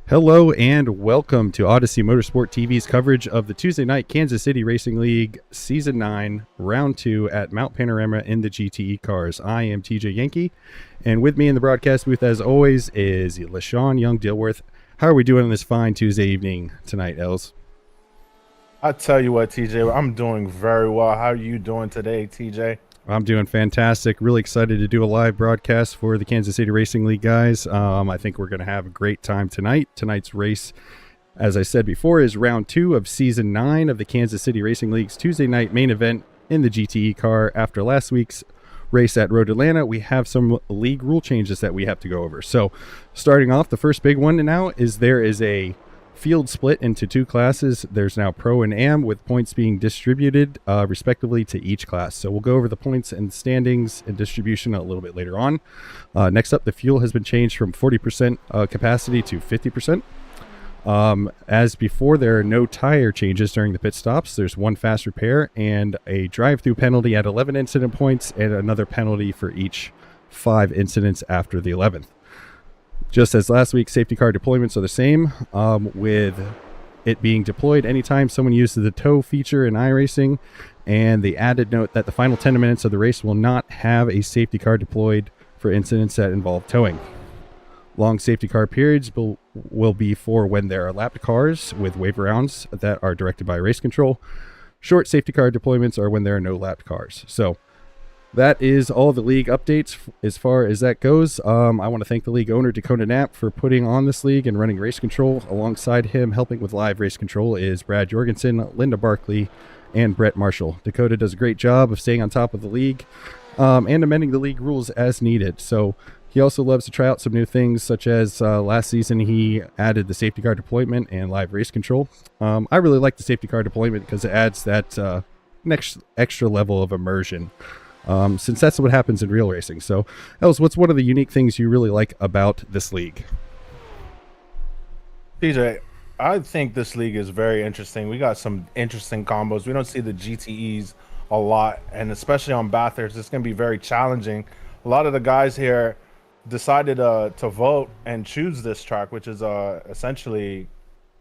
Hello and welcome to Odyssey Motorsport TV's coverage of the Tuesday night Kansas City Racing League Season 9, Round 2 at Mt Panorama in the GTE cars. I am TJ Yankee, and with me in the broadcast booth, as always, is Lesean Young-Dilworth. How are we doing on this fine Tuesday evening tonight, Els? I tell you what, TJ, I'm doing very well. How are you doing today, TJ? I'm doing fantastic. Really excited to do a live broadcast for the Kansas City Racing League guys. I think we're going to have a great time tonight. Tonight's race, as I said before, is round 2 of season 9 of the Kansas City Racing League's Tuesday night main event in the GTE car. After last week's race at Road Atlanta, we have some league rule changes that we have to go over. So starting off, the first big one now is there is a field split into 2 classes. There's now Pro and Am, with points being distributed respectively to each class. So we'll go over the points and standings and distribution a little bit later on. Next up, the fuel has been changed from 40% capacity to 50%. As before, there are no tire changes during the pit stops. There's 1 fast repair and a drive-through penalty at 11 incident points, and another penalty for each 5 incidents after the 11th. Just as last week, safety car deployments are the same, with it being deployed anytime someone uses the tow feature in iRacing, and the added note that the final 10 minutes of the race will not have a safety car deployed for incidents that involve towing. Long safety car periods will be for when there are lapped cars with wave rounds that are directed by race control. Short safety car deployments are when there are no lapped cars. So that is all the league updates as far as that goes. I want to thank the league owner, Dakota Knapp, for putting on this league and running race control. Alongside him, helping with live race control, is Brad Jorgensen, Linda Barkley, and Brett Marshall. Dakota does a great job of staying on top of the league and amending the league rules as needed. So he also loves to try out some new things, such as last season he added the safety car deployment and live race control. I really like the safety car deployment because it adds that next extra level of immersion. Since that's what happens in real racing. So, Els, what's one of the unique things you really like about this league? TJ, I think this league is very interesting. We got some interesting combos. We don't see the GTEs a lot, and especially on Bathurst, it's going to be very challenging. A lot of the guys here decided to vote and choose this track, which is essentially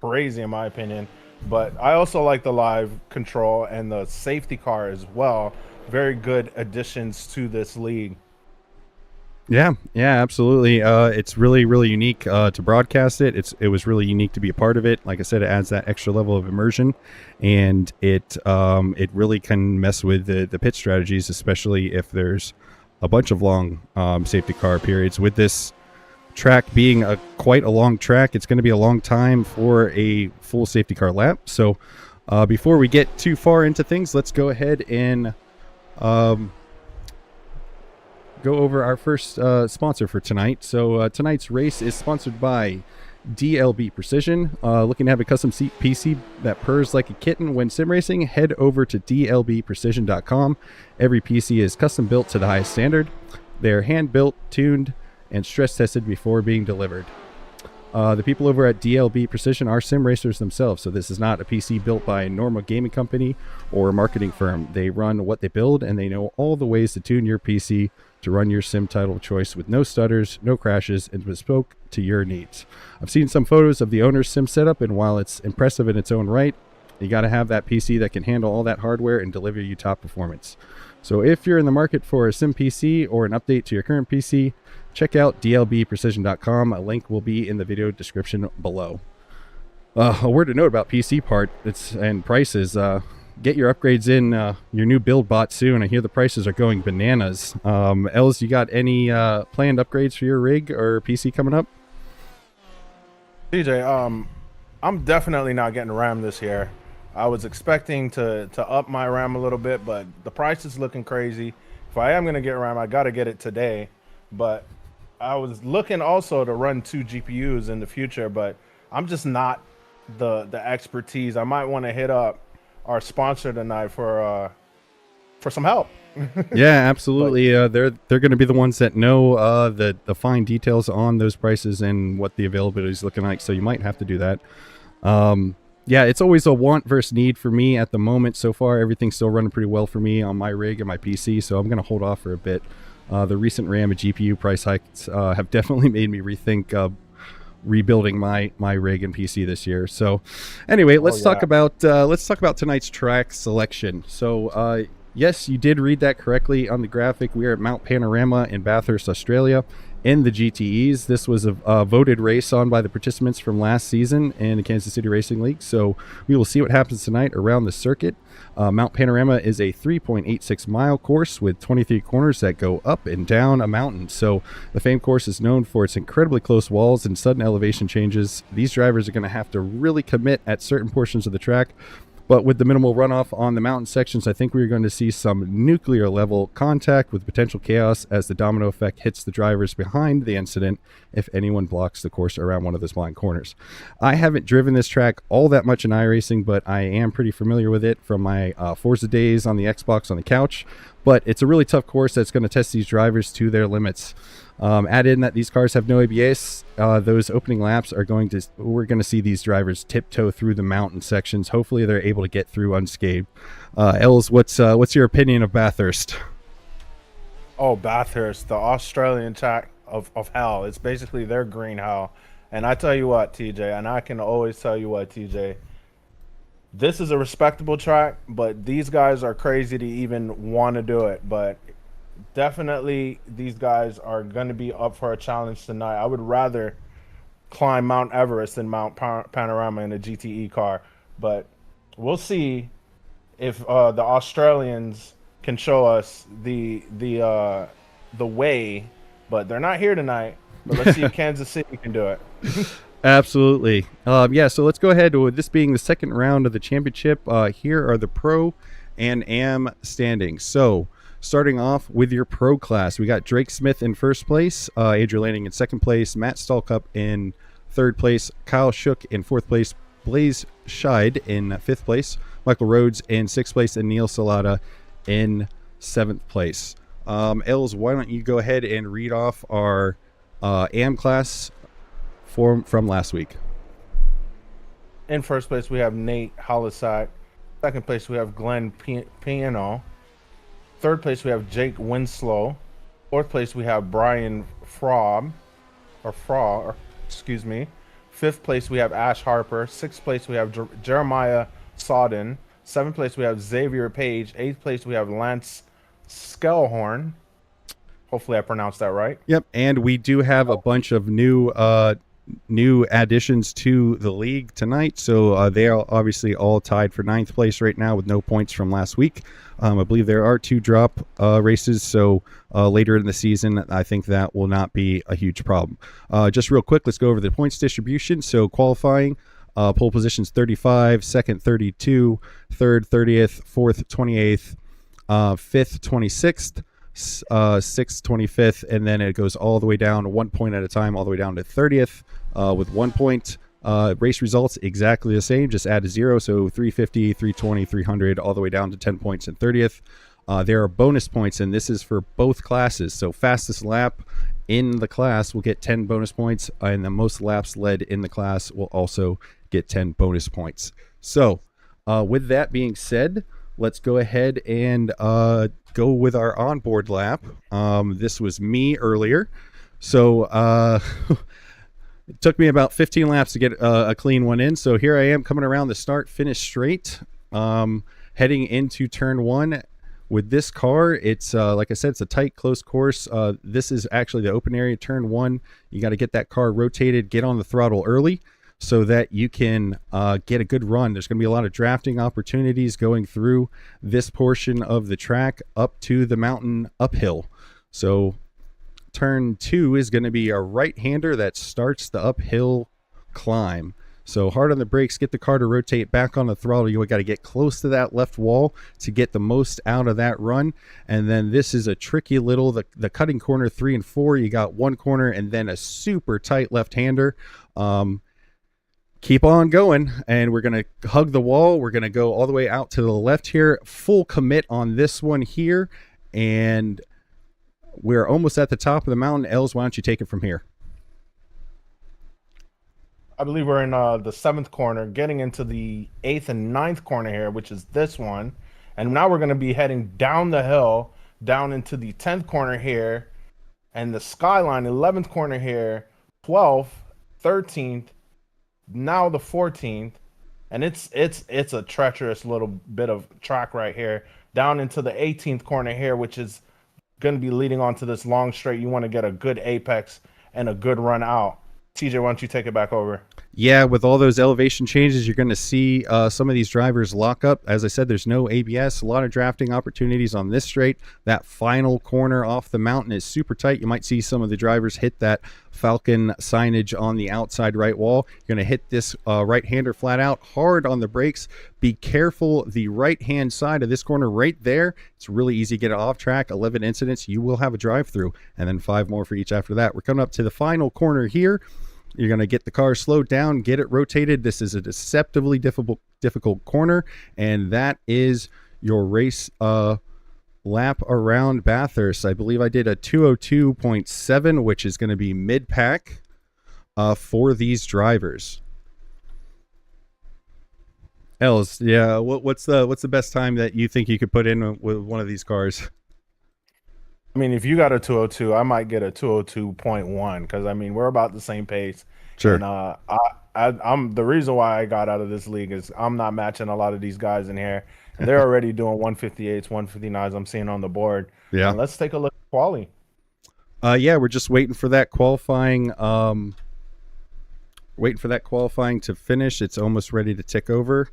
crazy in my opinion. But I also like the live control and the safety car as well. Very good additions to this league. Yeah, absolutely. It's really, really unique to broadcast it. It was really unique to be a part of it. Like I said, it adds that extra level of immersion, and it really can mess with the pit strategies, especially if there's a bunch of long safety car periods. With this track being quite a long track, it's going to be a long time for a full safety car lap. So before we get too far into things, let's go ahead and go over our first sponsor for tonight. So tonight's race is sponsored by DLB Precision. Looking to have a custom seat PC that purrs like a kitten when sim racing? Head over to dlbprecision.com. Every PC is custom built to the highest standard. They're hand built, tuned, and stress tested before being delivered. The people over at DLB Precision are sim racers themselves, so this is not a PC built by a normal gaming company or a marketing firm. They run what they build, and they know all the ways to tune your PC to run your sim title of choice with no stutters, no crashes, and bespoke to your needs. I've seen some photos of the owner's sim setup, and while it's impressive in its own right, you got to have that PC that can handle all that hardware and deliver you top performance. So if you're in the market for a sim PC or an update to your current PC, check out dlbprecision.com. A link will be in the video description below. A word to note about PC parts and prices. Get your upgrades in your new build bot soon. I hear the prices are going bananas. Els, you got any planned upgrades for your rig or PC coming up? TJ, I'm definitely not getting RAM this year. I was expecting to up my RAM a little bit, but the price is looking crazy. If I am going to get RAM, I got to get it today. But I was looking also to run 2 GPUs in the future, but I'm just not the expertise. I might want to hit up our sponsor tonight for some help. Yeah, absolutely. They're going to be the ones that know the fine details on those prices and what the availability is looking like. So you might have to do that. Yeah, it's always a want versus need for me at the moment. So far, everything's still running pretty well for me on my rig and my PC, so I'm going to hold off for a bit. The recent RAM and GPU price hikes have definitely made me rethink rebuilding my rig and PC this year. So anyway, let's talk about tonight's track selection. So yes, you did read that correctly on the graphic. We are at Mt Panorama in Bathurst, Australia, in the GTEs. This was a voted race on by the participants from last season in the Kansas City Racing League. So we will see what happens tonight around the circuit. Mt Panorama is a 3.86 mile course with 23 corners that go up and down a mountain. So the famed course is known for its incredibly close walls and sudden elevation changes. These drivers are going to have to really commit at certain portions of the track. But with the minimal runoff on the mountain sections, I think we're going to see some nuclear level contact with potential chaos as the domino effect hits the drivers behind the incident if anyone blocks the course around one of those blind corners. I haven't driven this track all that much in iRacing, but I am pretty familiar with it from my Forza days on the Xbox on the couch. But it's a really tough course that's going to test these drivers to their limits. Add in that these cars have no ABS. Those opening laps we're going to see these drivers tiptoe through the mountain sections. Hopefully they're able to get through unscathed. Els, what's your opinion of Bathurst? Oh, Bathurst, the Australian track of hell. It's basically their green hell. And I tell you what, TJ, and I can always tell you what, TJ, this is a respectable track, but these guys are crazy to even want to do it. But definitely these guys are going to be up for a challenge tonight. I would rather climb Mount Everest than Mount Panorama in a GTE car, but we'll see if the Australians can show us the way. But they're not here tonight. But let's see if Kansas City can do it. Absolutely. Yeah, so let's go ahead with this being the second round of the championship. Here are the pro and am standings. So starting off with your pro class, we got Drake Smith in first place, Adrian Lanning in second place, Matt Stallcup in third place, Kyle Shook in fourth place, Blaze Scheid in fifth place, Michael Rhodes in sixth place, and Neil Salata in seventh place. Els, why don't you go ahead and read off our AM class from last week? In first place, we have Nate Holisack. Second place, we have Glenn Piano. Third place, we have Jake Winslow. Fourth place, we have Brian excuse me. Fifth place, we have Ash Harper. Sixth place, we have Jeremiah Sodden. Seventh place, we have Xavier Page. Eighth place, we have Lance Skellhorn. Hopefully I pronounced that right. Yep, and we do have a bunch of new additions to the league tonight. So they are obviously all tied for ninth place right now with no points from last week. I believe there are 2 drop races, so later in the season, I think that will not be a huge problem. Just real quick, let's go over the points distribution. So qualifying, pole positions 35, second 32, third 30th, fourth 28th, fifth 26th, sixth 25th, and then it goes all the way down 1 point at a time, all the way down to 30th with 1 point. Race results exactly the same, just add a 0, so 350, 320, 300, all the way down to 10 points in 30th. There are bonus points, and this is for both classes. So fastest lap in the class will get 10 bonus points, and the most laps led in the class will also get 10 bonus points. So with that being said, let's go ahead and go with our onboard lap. This was me earlier. So it took me about 15 laps to get a clean one in. So here I am coming around the start, finish straight, heading into turn 1 with this car. It's like I said, it's a tight, close course. This is actually the open area, turn 1. You got to get that car rotated, get on the throttle early so that you can get a good run. There's going to be a lot of drafting opportunities going through this portion of the track up to the mountain uphill. So turn 2 is going to be a right-hander that starts the uphill climb. So hard on the brakes, get the car to rotate back on the throttle. You got to get close to that left wall to get the most out of that run. And then this is a tricky little, the cutting corner 3 and 4, you got one corner and then a super tight left-hander. Keep on going, and we're going to hug the wall. We're going to go all the way out to the left here. Full commit on this one here, and we're almost at the top of the mountain. Els, why don't you take it from here? I believe we're in the 7th corner, getting into the 8th and 9th corner here, which is this one. And now we're going to be heading down the hill, down into the 10th corner here, and the skyline, 11th corner here, 12th, 13th, now the 14th, and it's a treacherous little bit of track right here down into the 18th corner here, which is going to be leading onto this long straight. You want to get a good apex and a good run out. TJ, why don't you take it back over? Yeah, with all those elevation changes, you're going to see some of these drivers lock up. As I said, there's no ABS. A lot of drafting opportunities on this straight. That final corner off the mountain is super tight. You might see some of the drivers hit that Falcon signage on the outside right wall. You're going to hit this right-hander flat out hard on the brakes. Be careful the right-hand side of this corner right there. It's really easy to get it off track. 11 incidents. You will have a drive-through, and then 5 more for each after that. We're coming up to the final corner here. You're going to get the car slowed down, get it rotated. This is a deceptively difficult corner, and that is your race lap around Bathurst. I believe I did a 202.7, which is going to be mid-pack for these drivers. Els, yeah, what's the best time that you think you could put in with one of these cars? I mean, if you got a 202, I might get a 202.1 because I mean we're about the same pace. Sure. And I'm the reason why I got out of this league is I'm not matching a lot of these guys in here. And they're already doing 158s, 159s. I'm seeing on the board. Yeah. And let's take a look at quali. Yeah, we're just waiting for that qualifying. Waiting for that qualifying to finish. It's almost ready to tick over.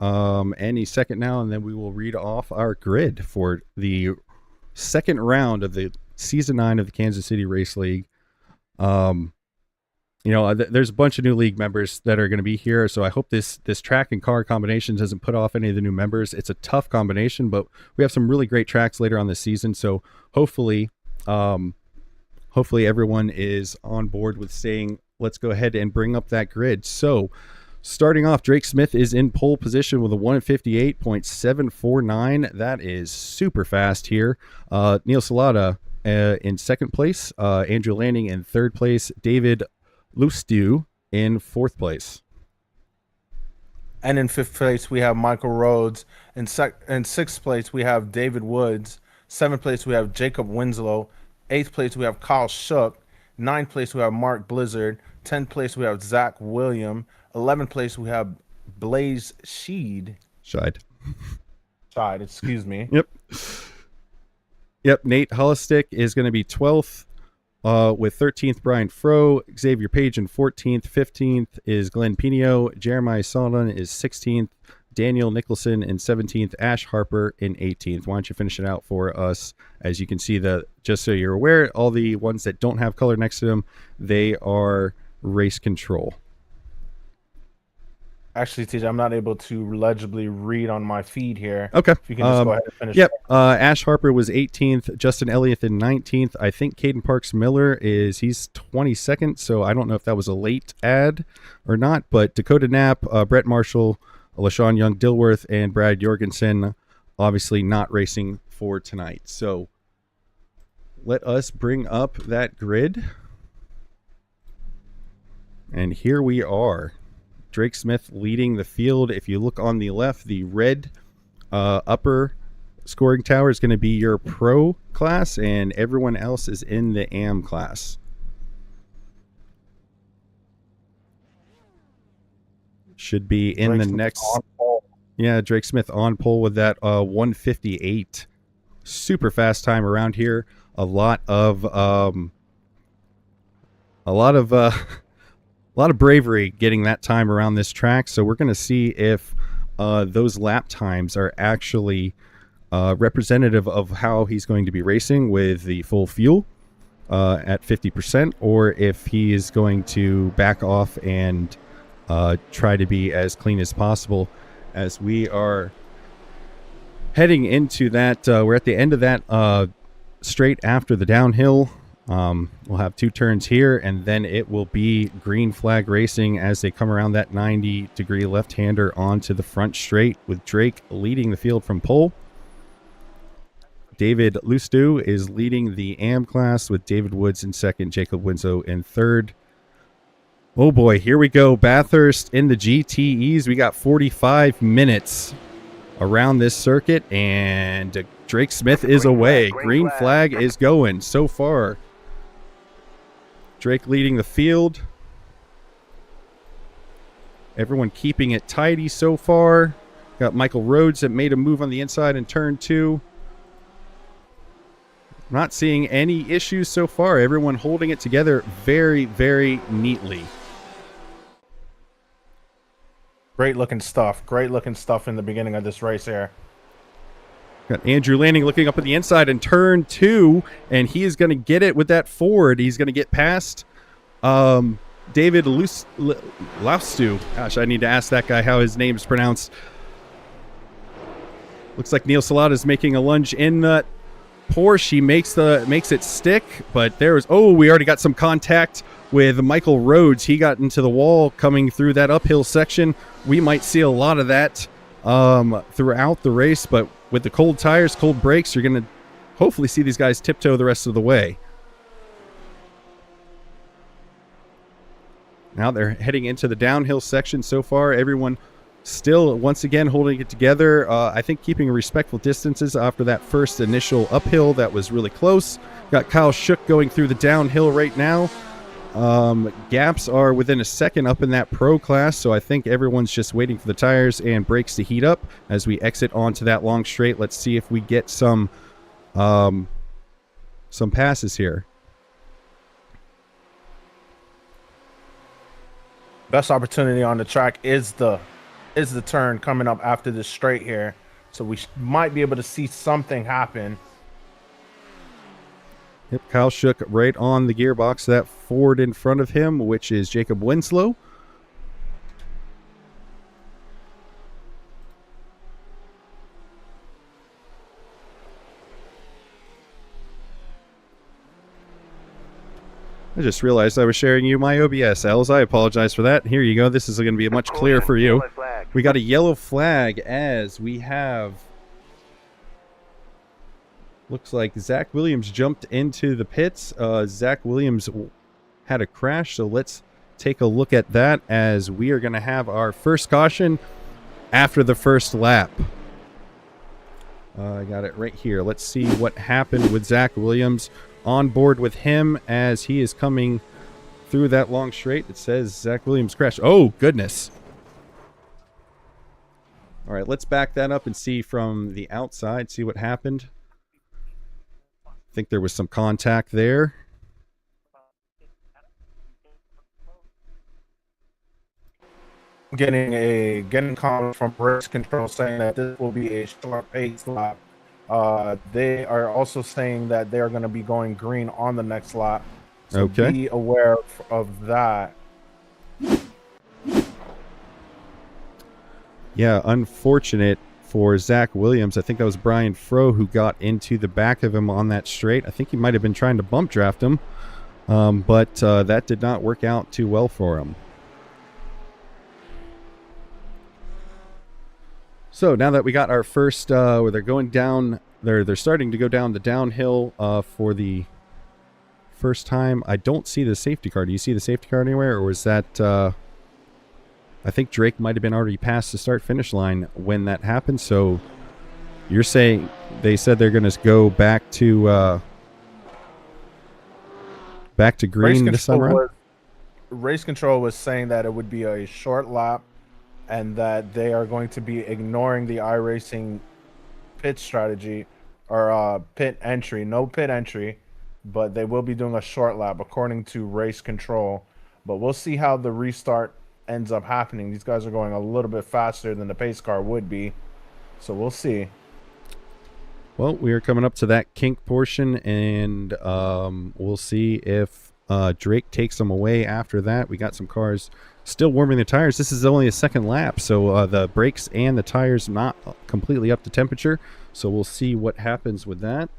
Any second now, and then we will read off our grid for the second round of the season 9 of the Kansas City Race League. There's a bunch of new league members that are going to be here, so I hope this track and car combination doesn't put off any of the new members. It's a tough combination, but we have some really great tracks later on this season, so hopefully everyone is on board with saying let's go ahead and bring up that grid. So starting off, Drake Smith is in pole position with a 158.749. That is super fast here. Neil Salata in second place. Andrew Lanning in third place. David Lustu in fourth place. And in fifth place, we have Michael Rhodes. In sixth place, we have David Woods. Seventh place, we have Jacob Winslow. Eighth place, we have Kyle Shook. Ninth place, we have Mark Blizzard. 10th place, we have Zach William. 11th place, we have Blaze Scheid, excuse me. Yep, Nate Hollistick is going to be 12th with 13th, Brian Froh. Xavier Page in 14th. 15th is Glenn Pino. Jeremiah Sullivan is 16th. Daniel Nicholson in 17th. Ash Harper in 18th. Why don't you finish it out for us? As you can see, just so you're aware, all the ones that don't have color next to them, they are race control. Actually, TJ, I'm not able to legibly read on my feed here. Okay. If you can just go ahead and finish. Yep. Ash Harper was 18th. Justin Elliott in 19th. I think Caden Parks Miller he's 22nd, so I don't know if that was a late ad or not. But Dakota Knapp, Brett Marshall, Lesean Young-Dilworth, and Brad Jorgensen obviously not racing for tonight. So let us bring up that grid. And here we are. Drake Smith leading the field. If you look on the left, the red upper scoring tower is going to be your pro class, and everyone else is in the AM class. Should be in Drake the Smith next. on pole. Yeah, Drake Smith on pole with that 158. Super fast time around here. A lot of bravery getting that time around this track. So we're going to see if those lap times are actually representative of how he's going to be racing with the full fuel at 50%, or if he is going to back off and try to be as clean as possible. As we are heading into that, we're at the end of that straight after the downhill. We'll have 2 turns here, and then it will be green flag racing as they come around that 90-degree left-hander onto the front straight, with Drake leading the field from pole. David Lustu is leading the AM class with David Woods in second, Jacob Winslow in third. Oh boy, here we go. Bathurst in the GTEs. We got 45 minutes around this circuit, and Drake Smith is away. Green flag is going so far. Drake leading the field. Everyone keeping it tidy so far. Got Michael Rhodes that made a move on the inside in turn 2. Not seeing any issues so far. Everyone holding it together very, very neatly. Great looking stuff. Great looking stuff in the beginning of this race here. Got Andrew Lanning looking up at the inside in turn 2, and he is going to get it with that Ford. He's going to get past David Laustu. Gosh, I need to ask that guy how his name is pronounced. Looks like Neil Salata is making a lunge in the Porsche. He makes it stick, but we already got some contact with Michael Rhodes. He got into the wall coming through that uphill section. We might see a lot of that throughout the race, but with the cold tires, cold brakes, you're going to hopefully see these guys tiptoe the rest of the way. Now they're heading into the downhill section. So far, everyone still, once again, holding it together. I think keeping respectful distances after that first initial uphill that was really close. Got Kyle Shook going through the downhill right now. Gaps are within a second up in that pro class, so I think everyone's just waiting for the tires and brakes to heat up as we exit onto that long straight. Let's see if we get some passes here. Best opportunity on the track is the turn coming up after this straight here, so we might be able to see something happen. Yep, Kyle Shook right on the gearbox. That Ford in front of him, which is Jacob Winslow. I just realized I was sharing you my OBS, Els. I apologize for that. Here you go. This is going to be much clearer for you. We got a yellow flag as we have... Looks like Zach Williams jumped into the pits. Zach Williams had a crash, so let's take a look at that as we are going to have our first caution after the first lap. I got it right here. Let's see what happened with Zach Williams. On board with him as he is coming through that long straight. It says Zach Williams crashed. Oh, goodness. All right, let's back that up and see from the outside, see what happened. I think there was some contact there. Getting comment from race control saying that this will be a short pace lap. They are also saying that they are going to be going green on the next lap. So okay. Be aware of that. Yeah, unfortunate for Zach Williams. I think that was Brian Froh who got into the back of him on that straight. I think he might have been trying to bump draft him, but that did not work out too well for him. So now that we got our first, where they're going down, they're starting to go down the downhill for the first time. I don't see the safety car. Do you see the safety car anywhere, or was that? I think Drake might have been already past the start-finish line when that happened. So you're saying they said they're going to go back to green this time around? Race control was saying that it would be a short lap and that they are going to be ignoring the iRacing pit strategy or pit entry. No pit entry, but they will be doing a short lap according to race control. But we'll see how the restart ends up happening. These guys are going a little bit faster than the pace car would be, so we'll see. Well, we are coming up to that kink portion, and we'll see if Drake takes them away after that. We got some cars still warming the tires. This is only a second lap, so the brakes and the tires not completely up to temperature, so we'll see what happens with that.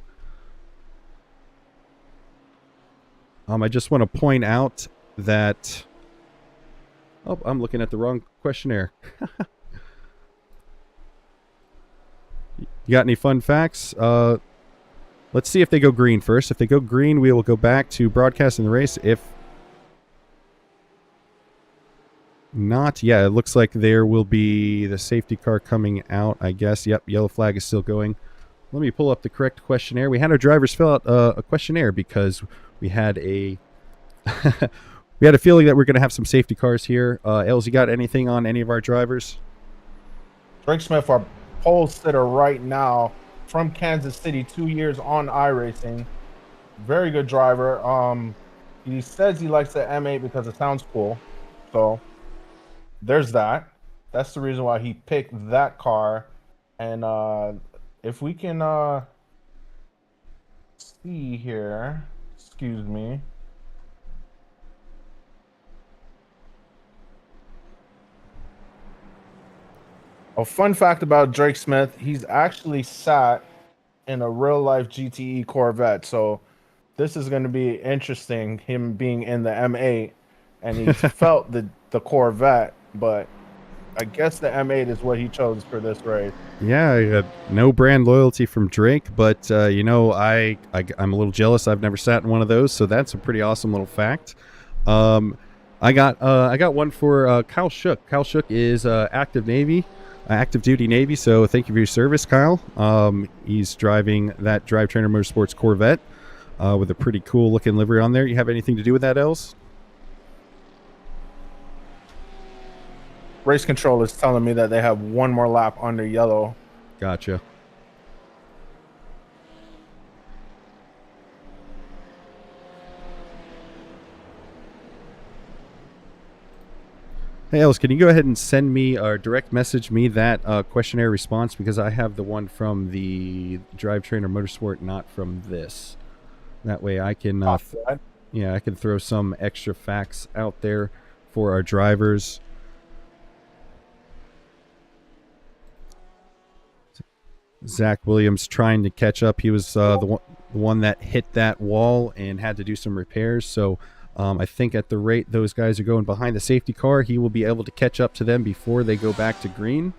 I just want to point out that oh, I'm looking at the wrong questionnaire. You got any fun facts? Let's see if they go green first. If they go green, we will go back to broadcasting the race. If not, yeah, it looks like there will be the safety car coming out, I guess. Yep, yellow flag is still going. Let me pull up the correct questionnaire. We had our drivers fill out a questionnaire because we had a... We had a feeling that we're going to have some safety cars here. Els, you got anything on any of our drivers? Drake Smith, our pole sitter right now from Kansas City, 2 years on iRacing. Very good driver. He says he likes the M8 because it sounds cool. So there's that. That's the reason why he picked that car. And if we can see here, excuse me. A fun fact about Drake Smith, he's actually sat in a real life GTE Corvette. So this is going to be interesting, him being in the M8, and he felt the Corvette, but I guess the M8 is what he chose for this race. Yeah, no brand loyalty from Drake, but you know, I'm a little jealous. I've never sat in one of those, so that's a pretty awesome little fact. I got one for Kyle Shook. Kyle Shook is active duty Navy. So thank you for your service, Kyle. He's driving that Drive Trainer Motorsports Corvette with a pretty cool looking livery on there. You have anything to do with that, Els? Race control is telling me that they have one more lap under yellow. Gotcha. Hey, Els, can you go ahead and send me or direct message me that questionnaire response, because I have the one from the Drive Trainer Motorsport, not from this. That way I can, I can throw some extra facts out there for our drivers. Zach Williams trying to catch up. He was the one that hit that wall and had to do some repairs. So I think at the rate those guys are going behind the safety car, he will be able to catch up to them before they go back to green.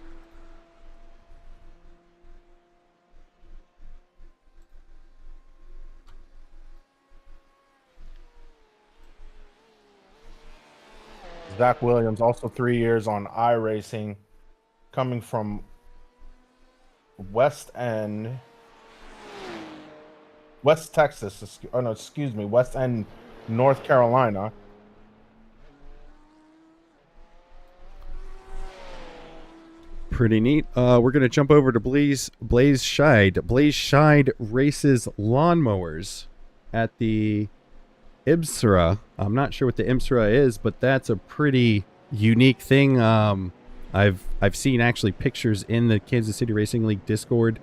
Zach Williams, also 3 years on iRacing, coming from West End, West Texas. Oh no, excuse me, West End, North Carolina. Pretty neat. We're going to jump over to Blaze Scheid. Blaze Scheid races lawnmowers at the IMSRA. I'm not sure what the IMSRA is, but that's a pretty unique thing. I've seen actually pictures in the Kansas City Racing League Discord.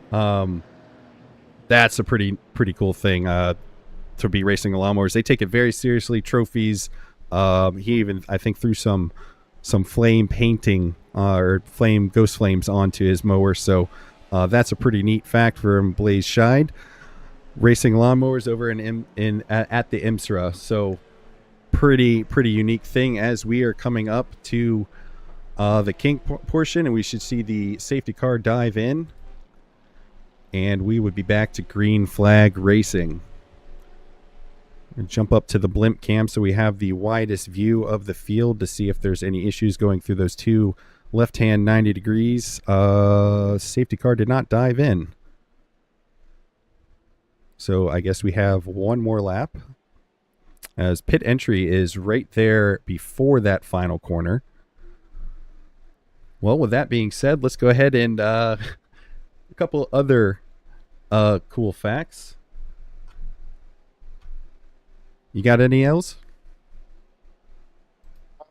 That's a pretty cool thing to be racing lawnmowers. They take it very seriously. Trophies. He even, I think, threw some flame painting or ghost flames onto his mower. So that's a pretty neat fact from Blaze Scheid. Racing lawnmowers over at the IMSRA. So pretty unique thing as we are coming up to the kink portion, and we should see the safety car dive in, and we would be back to green flag racing. And jump up to the blimp cam so we have the widest view of the field to see if there's any issues going through those two left hand 90 degrees. Safety car did not dive in, so I guess we have one more lap, as pit entry is right there before that final corner. Well, with that being said, let's go ahead and a couple other cool facts. You got any else?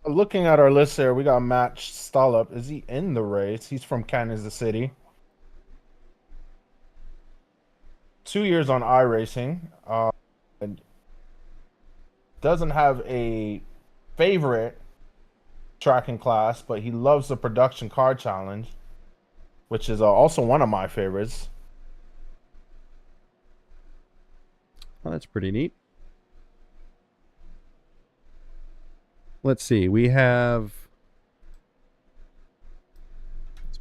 Looking at our list here, we got Matt Stollup. Is he in the race? He's from Kansas City. 2 years on iRacing. And doesn't have a favorite tracking class, but he loves the production car challenge, which is also one of my favorites. Oh, that's pretty neat. Let's see. We have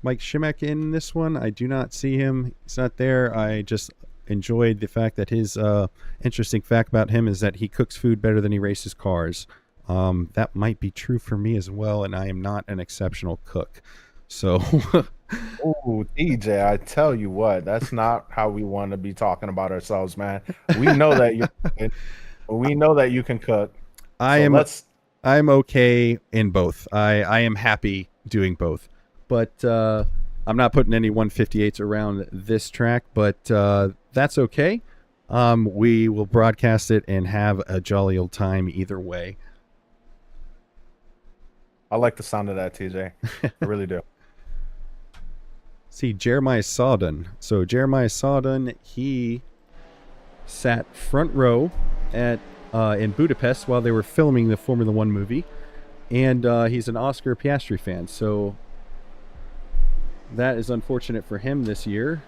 Mike Shimek in this one. I do not see him. He's not there. I just enjoyed the fact that his interesting fact about him is that he cooks food better than he races cars. That might be true for me as well, and I am not an exceptional cook. So, oh, DJ, I tell you what, that's not how we want to be talking about ourselves, man. We know that you can cook. I'm okay in both. I am happy doing both, but I'm not putting any 158s around this track, but that's okay. We will broadcast it and have a jolly old time either way. I like the sound of that, TJ. I really do. See, Jeremiah Sawdon. So Jeremiah Sawdon, he sat front row at in Budapest while they were filming the Formula One movie, and he's an Oscar Piastri fan. So that is unfortunate for him this year,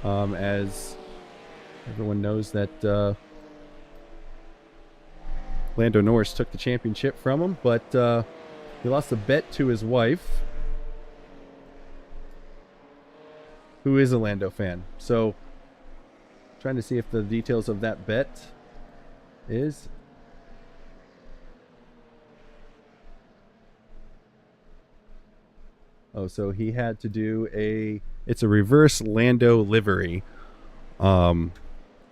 as everyone knows that Lando Norris took the championship from him, but he lost a bet to his wife, who is a Lando fan. So, trying to see if the details of that bet is. Oh, so he had to do it's a reverse Lando livery on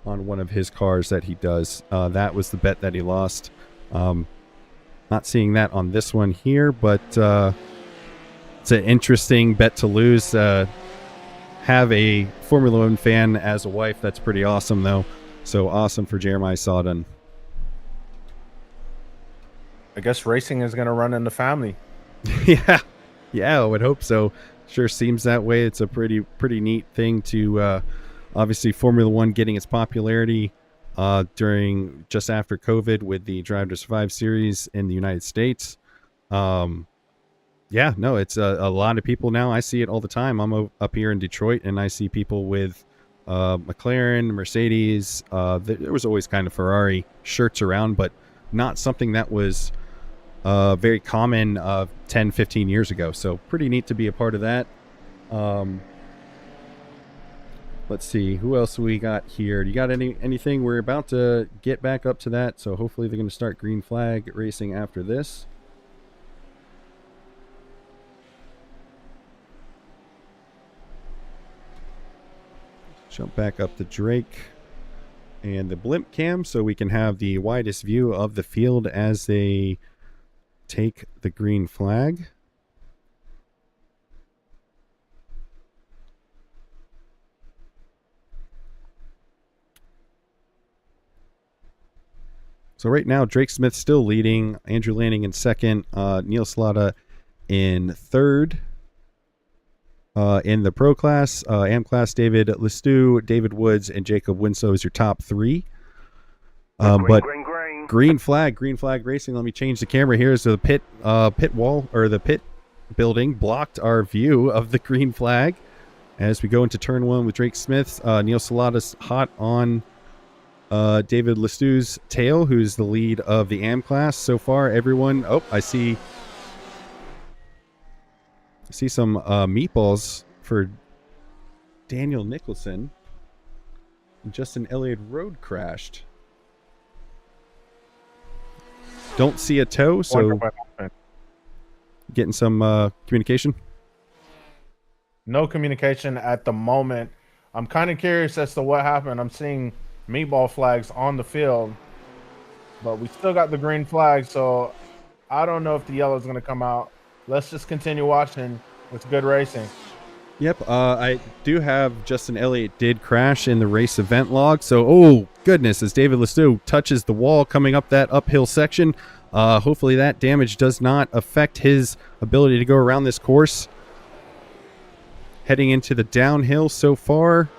one of his cars that he does. That was the bet that he lost. Not seeing that on this one here, but it's an interesting bet to lose. Have a Formula One fan as a wife. That's pretty awesome, though. So awesome for Jeremiah Sawdon. I guess racing is going to run in the family. Yeah, I would hope so. Sure seems that way. It's a pretty neat thing to obviously Formula One getting its popularity during just after COVID with the Drive to Survive series in the United States. Yeah, no, it's a lot of people now. I see it all the time. I'm up here in Detroit, and I see people with McLaren, Mercedes. There was always kind of Ferrari shirts around, but not something that was very common 10, 15 years ago. So pretty neat to be a part of that. Let's see, who else we got here? Do you got anything? We're about to get back up to that, so hopefully they're going to start green flag racing after this. Jump back up to Drake and the blimp cam so we can have the widest view of the field as they take the green flag. So right now, Drake Smith still leading, Andrew Lanning in second, Neil Slaughter in third. In the Pro Class, Am Class, David Lestew, David Woods, and Jacob Winslow is your top three. Green flag racing. Let me change the camera here. So the pit wall, or the pit building, blocked our view of the green flag as we go into turn one with Drake Smith. Neil Salada's hot on David Lestew's tail, who's the lead of the Am Class so far. Everyone, I see some meatballs for Daniel Nicholson. Justin Elliott road crashed. Don't see a tow, so getting some communication. No communication at the moment. I'm kind of curious as to what happened. I'm seeing meatball flags on the field, but we still got the green flag, so I don't know if the yellow is going to come out. Let's just continue watching. It's good racing. Yep, I do have Justin Elliott did crash in the race event log. So, oh, goodness, as David Lestew touches the wall coming up that uphill section, hopefully that damage does not affect his ability to go around this course. Heading into the downhill so far.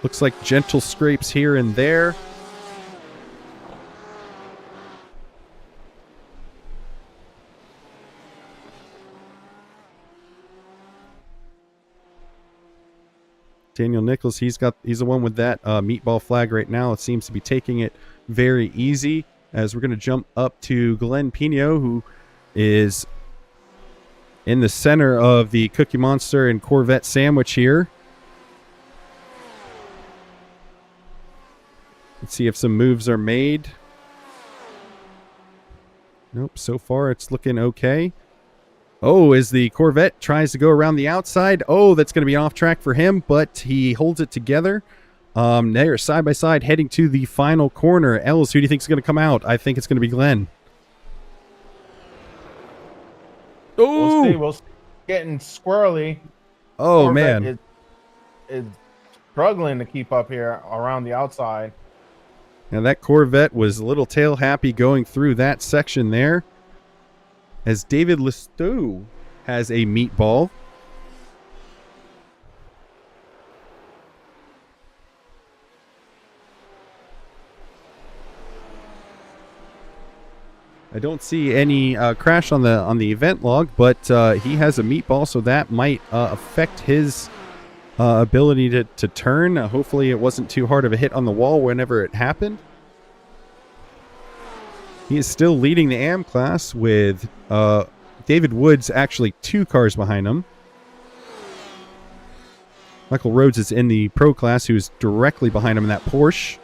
Looks like gentle scrapes here and there. Daniel Nichols, he's the one with that meatball flag right now. It seems to be taking it very easy as we're going to jump up to Glenn Pino, who is in the center of the Cookie Monster and Corvette sandwich here. Let's see if some moves are made. Nope, so far it's looking okay. Oh, as the Corvette tries to go around the outside. Oh, that's going to be off track for him, but he holds it together. They're side by side heading to the final corner. Els, who do you think is going to come out? I think it's going to be Glenn. Oh, we'll see. Getting squirrely. Oh, Corvette man. is struggling to keep up here around the outside. Now that Corvette was a little tail happy going through that section there. As David Lesean has a meatball. I don't see any crash on the event log, but he has a meatball, so that might affect his ability to turn. Hopefully it wasn't too hard of a hit on the wall whenever it happened. He is still leading the AM class with David Woods actually 2 cars behind him. Michael Rhodes is in the pro class, who's directly behind him in that Porsche.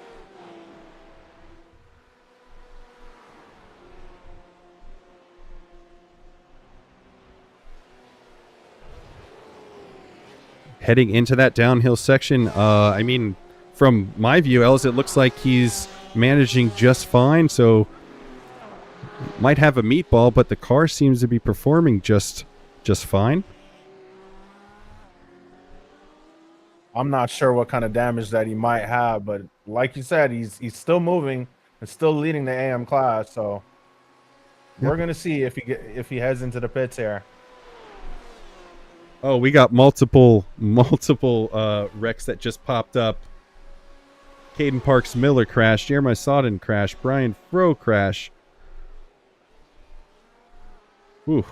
Heading into that downhill section, I mean, from my view, Els, it looks like he's managing just fine. So might have a meatball, but the car seems to be performing just fine. I'm not sure what kind of damage that he might have, but like you said, he's still moving and still leading the AM class. So we're gonna see if he heads into the pits here. Oh, we got multiple wrecks that just popped up. Caden Parks Miller crash, Jeremiah Sodden crash, Brian Froh crash. Ooh.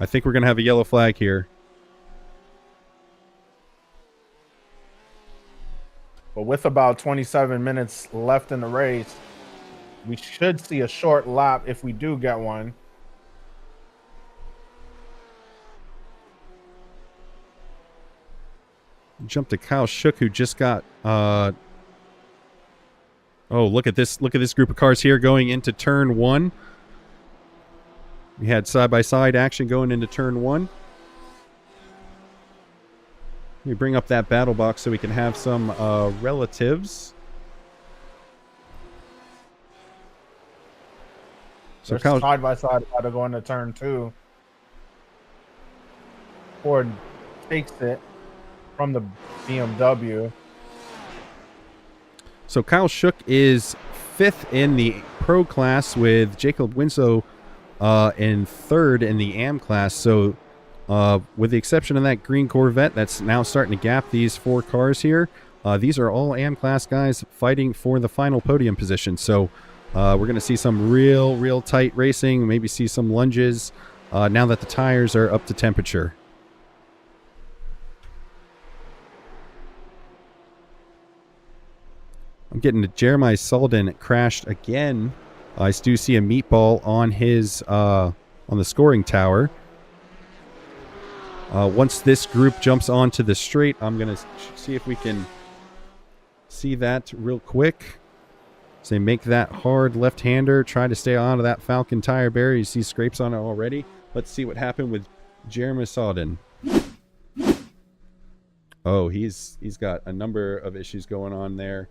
I think we're going to have a yellow flag here. But with about 27 minutes left in the race, we should see a short lap if we do get one. Jump to Kyle Shook, who just got oh, look at this group of cars here going into turn 1. We had side-by-side action going into turn 1. Let me bring up that battle box so we can have some relatives. So Kyle, side-by-side about to go into turn 2. Ford takes it from the BMW. So Kyle Shook is 5th in the pro class with Jacob Winslow in 3rd in the AM class. So with the exception of that green Corvette that's now starting to gap these 4 cars here, these are all AM class guys fighting for the final podium position. So we're going to see some real tight racing, maybe see some lunges now that the tires are up to temperature. I'm getting to Jeremiah Sullivan crashed again. I do see a meatball on his on the scoring tower. Once this group jumps onto the straight, I'm going to see if we can see that real quick. So they make that hard left-hander, try to stay on to that Falcon tire barrier. You see scrapes on it already. Let's see what happened with Jeremiah Sullivan. Oh, he's got a number of issues going on there.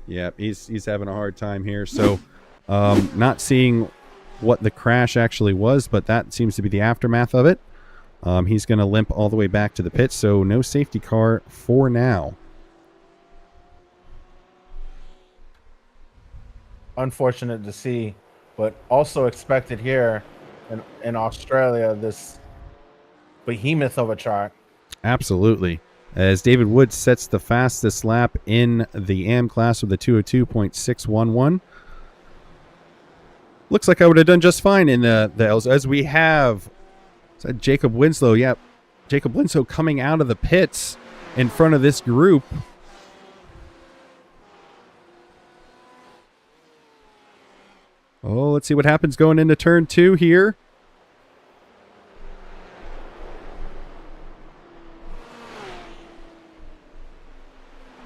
Yeah, he's having a hard time here. So not seeing what the crash actually was, but that seems to be the aftermath of it. He's going to limp all the way back to the pit, so no safety car for now. Unfortunate to see, but also expected here in Australia, this behemoth of a track. Absolutely. As David Woods sets the fastest lap in the AM class with a 202.611. Looks like I would have done just fine in the L's, as we have Jacob Winslow. Yeah, Jacob Winslow coming out of the pits in front of this group. Oh, let's see what happens going into turn 2 here.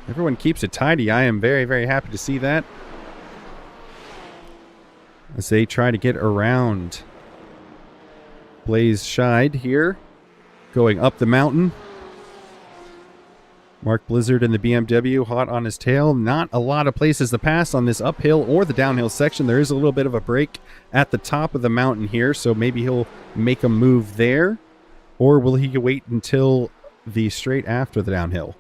Everyone keeps it tidy. I am very happy to see that, as they try to get around Blaze Scheid here, going up the mountain. Mark Blizzard in the BMW, hot on his tail. Not a lot of places to pass on this uphill or the downhill section. There is a little bit of a break at the top of the mountain here, so maybe he'll make a move there. Or will he wait until the straight after the downhill?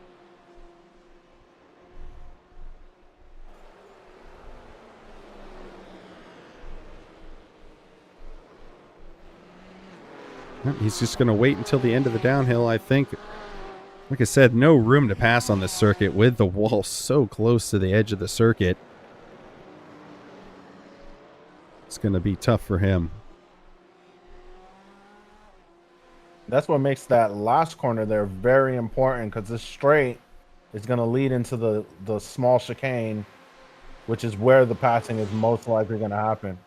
He's just going to wait until the end of the downhill, I think. Like I said, no room to pass on this circuit with the wall so close to the edge of the circuit. It's going to be tough for him. That's what makes that last corner there very important, because this straight is going to lead into the small chicane, which is where the passing is most likely going to happen.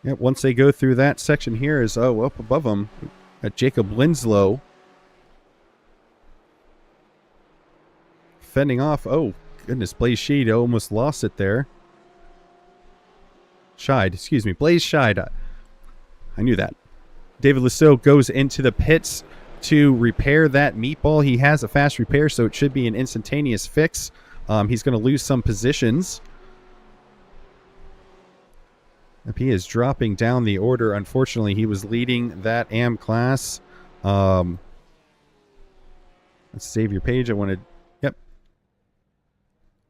Yeah, once they go through that section here is, up above them, at Jacob Linslow. Fending off. Oh, goodness. Blaze Scheid almost lost it there. Blaze Scheid. I knew that. David Lisseau goes into the pits to repair that meatball. He has a fast repair, so it should be an instantaneous fix. He's going to lose some positions. He is dropping down the order. Unfortunately, he was leading that AM class. Let's save your page. I wanted... Yep.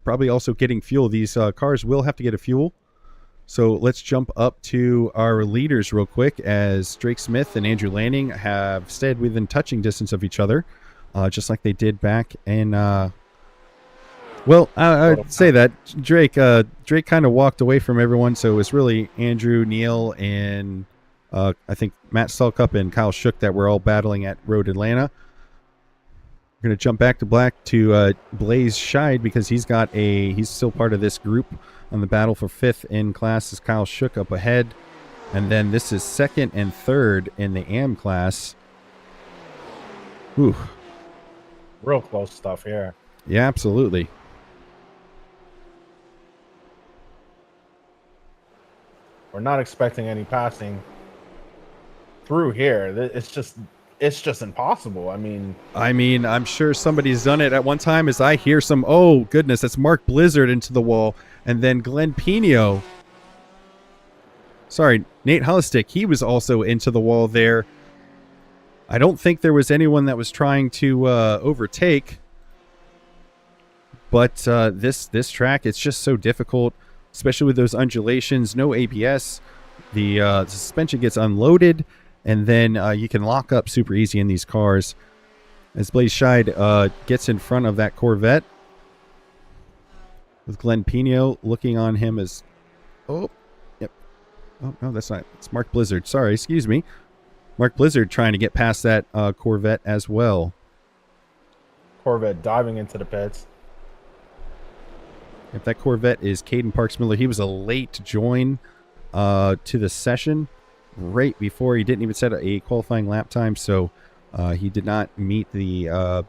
Probably also getting fuel. These cars will have to get a fuel. So let's jump up to our leaders real quick, as Drake Smith and Andrew Lanning have stayed within touching distance of each other, just like they did back in... Well, I'd say that Drake kind of walked away from everyone, so it was really Andrew, Neil, and I think Matt Sulkup and Kyle Shook that were all battling at Road Atlanta. We're going to jump back to black to Blaze Scheid, because he's still part of this group on the battle for 5th in class, as Kyle Shook up ahead. And then this is 2nd and 3rd in the AM class. Ooh. Real close stuff here. Yeah, absolutely. We're not expecting any passing through here. It's just impossible. I mean, I'm sure somebody's done it at one time, as I hear some, oh goodness, that's Mark Blizzard into the wall. And then Glenn Pino. Sorry, Nate Hollistick, he was also into the wall there. I don't think there was anyone that was trying to overtake. But this track, it's just so difficult, especially with those undulations, no ABS. The suspension gets unloaded, and then you can lock up super easy in these cars. As Blaze Scheid gets in front of that Corvette, with Glenn Pino looking on him as... Oh, yep. Oh, no, that's not... It's Mark Blizzard. Sorry, excuse me. Mark Blizzard trying to get past that Corvette as well. Corvette diving into the pits. If that Corvette is Caden Parks Miller, he was a late join to the session right before. He didn't even set a qualifying lap time, so he did not meet the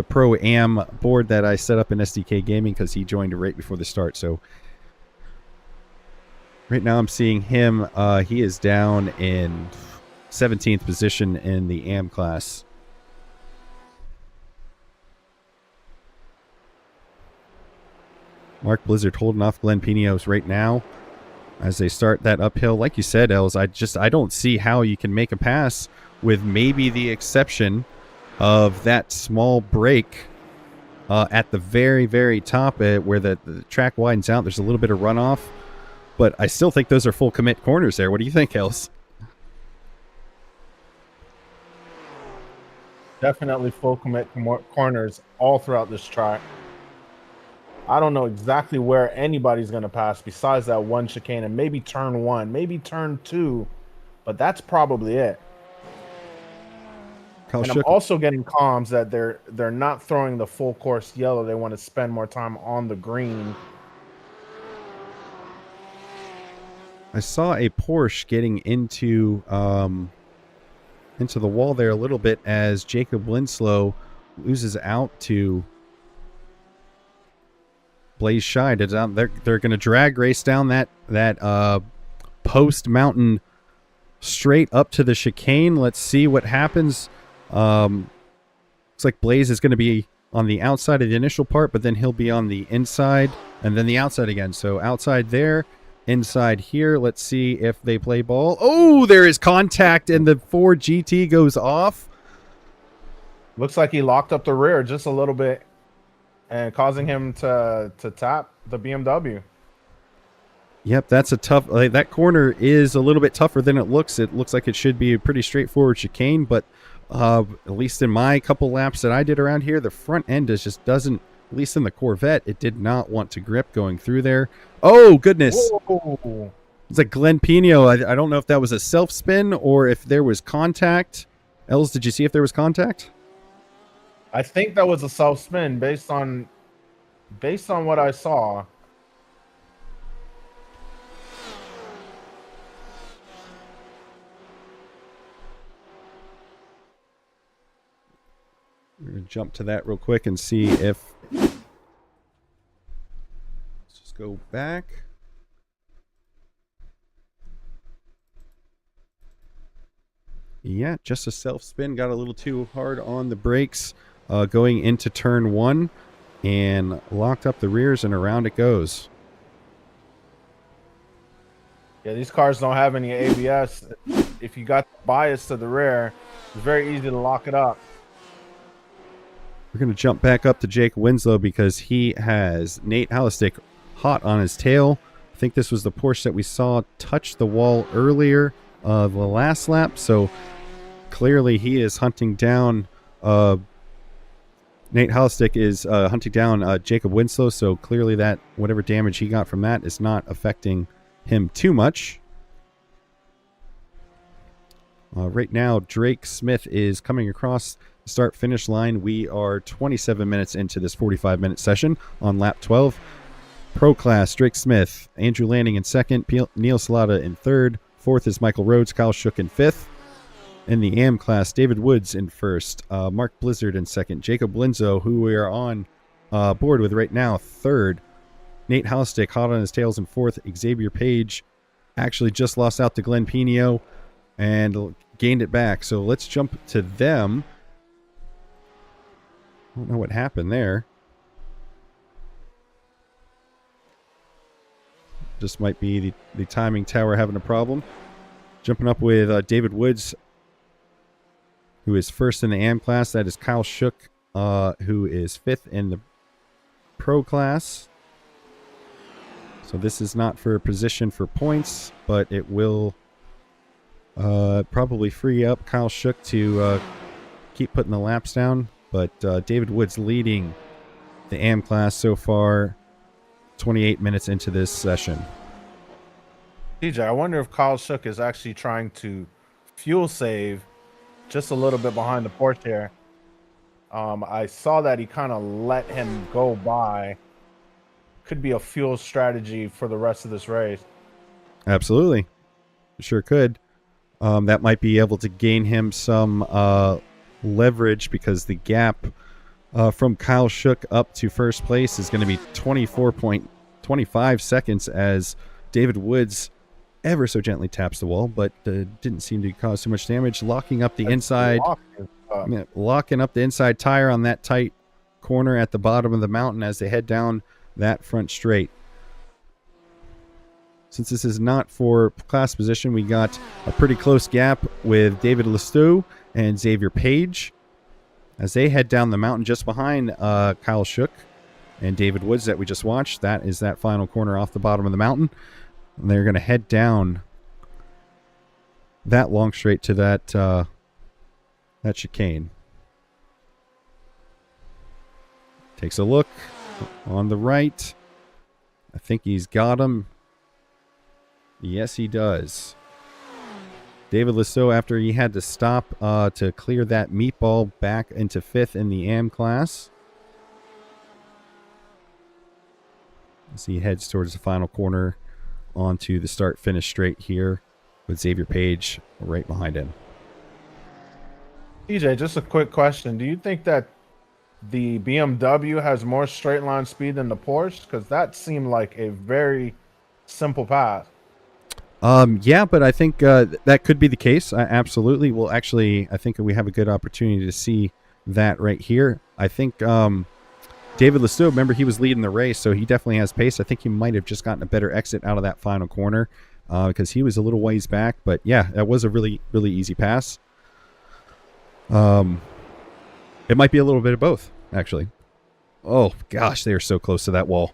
Pro-Am board that I set up in SDK Gaming, because he joined right before the start. So right now I'm seeing him. He is down in 17th position in the AM class. Mark Blizzard holding off Glenn Pino's right now as they start that uphill. Like you said, Els, I don't see how you can make a pass, with maybe the exception of that small break at the very, very top where the track widens out. There's a little bit of runoff, but I still think those are full commit corners there. What do you think, Els? Definitely full commit corners all throughout this track. I don't know exactly where anybody's going to pass besides that one chicane, and maybe turn 1, maybe turn 2, but that's probably it. And I'm also getting comms that they're not throwing the full course yellow. They want to spend more time on the green. I saw a Porsche getting into the wall there a little bit, as Jacob Linslow loses out to Blaze Scheid. They're going to drag race down that post mountain straight up to the chicane. Let's see what happens. Looks like Blaze is going to be on the outside of the initial part, but then he'll be on the inside and then the outside again. So outside there, inside here. Let's see if they play ball. Oh, there is contact and the Ford GT goes off. Looks like he locked up the rear just a little bit and causing him to tap the BMW. Yep, that's a tough... that corner is a little bit tougher than it looks. It looks like it should be a pretty straightforward chicane, but at least in my couple laps that I did around here, the front end just doesn't... At least in the Corvette, it did not want to grip going through there. Oh, goodness. Whoa. It's like Glenn Pino. I don't know if that was a self-spin or if there was contact. Els, did you see if there was contact? I think that was a self-spin based on what I saw. We're going to jump to that real quick and see if... Let's just go back. Yeah, just a self-spin. Got a little too hard on the brakes going into turn one and locked up the rears, and around it goes. Yeah, these cars don't have any ABS. If you got bias to the rear, it's very easy to lock it up. We're going to jump back up to Jake Winslow because he has Nate Hallistick hot on his tail. I think this was the Porsche that we saw touch the wall earlier the last lap. So clearly he is hunting down... Nate Hallistick is hunting down Jacob Winslow. So clearly that whatever damage he got from that is not affecting him too much. Right now, Drake Smith is coming across the start-finish line. We are 27 minutes into this 45-minute session on lap 12. Pro Class, Drake Smith, Andrew Lanning in second, Neil Salata in third. Fourth is Michael Rhodes, Kyle Shook in fifth. In the AM Class, David Woods in first, Mark Blizzard in second, Jacob Linzo, who we are on board with right now, third. Nate Hallistick hot on his tails in fourth. Xavier Page actually just lost out to Glenn Pino and gained it back. So let's jump to them. I don't know what happened there. Just might be the timing tower having a problem. Jumping up with David Woods, who is first in the AM class. That is Kyle Shook, who is fifth in the Pro Class. So this is not for a position for points, but it will probably free up Kyle Shook to keep putting the laps down. But David Woods leading the AM class so far, 28 minutes into this session. DJ, I wonder if Kyle Shook is actually trying to fuel save just a little bit behind the Porsche here. I saw that he kind of let him go by. Could be a fuel strategy for the rest of this race. Absolutely. Sure could. That might be able to gain him some leverage because the gap from Kyle Shook up to first place is going to be 24.25 seconds as David Woods ever so gently taps the wall, but didn't seem to cause too much damage. Locking up the inside, locking up the inside tire on that tight corner at the bottom of the mountain as they head down that front straight. Since this is not for class position, we got a pretty close gap with David Leseau and Xavier Page as they head down the mountain just behind Kyle Shook and David Woods that we just watched. That is that final corner off the bottom of the mountain. And they're going to head down that long straight to that that chicane. Takes a look on the right. I think he's got him. Yes, he does. David Leseau, after he had to stop to clear that meatball, back into fifth in the AM class. As he heads towards the final corner onto the start-finish straight here with Xavier Page right behind him. TJ, just a quick question. Do you think that the BMW has more straight line speed than the Porsche? Because that seemed like a very simple path. Yeah, but I think that could be the case. Absolutely. Well, actually, I think we have a good opportunity to see that right here. I think David Lesean, remember, he was leading the race, so he definitely has pace. I think he might have just gotten a better exit out of that final corner because he was a little ways back. But yeah, that was a really, really easy pass. It might be a little bit of both, actually. Oh, gosh, they are so close to that wall.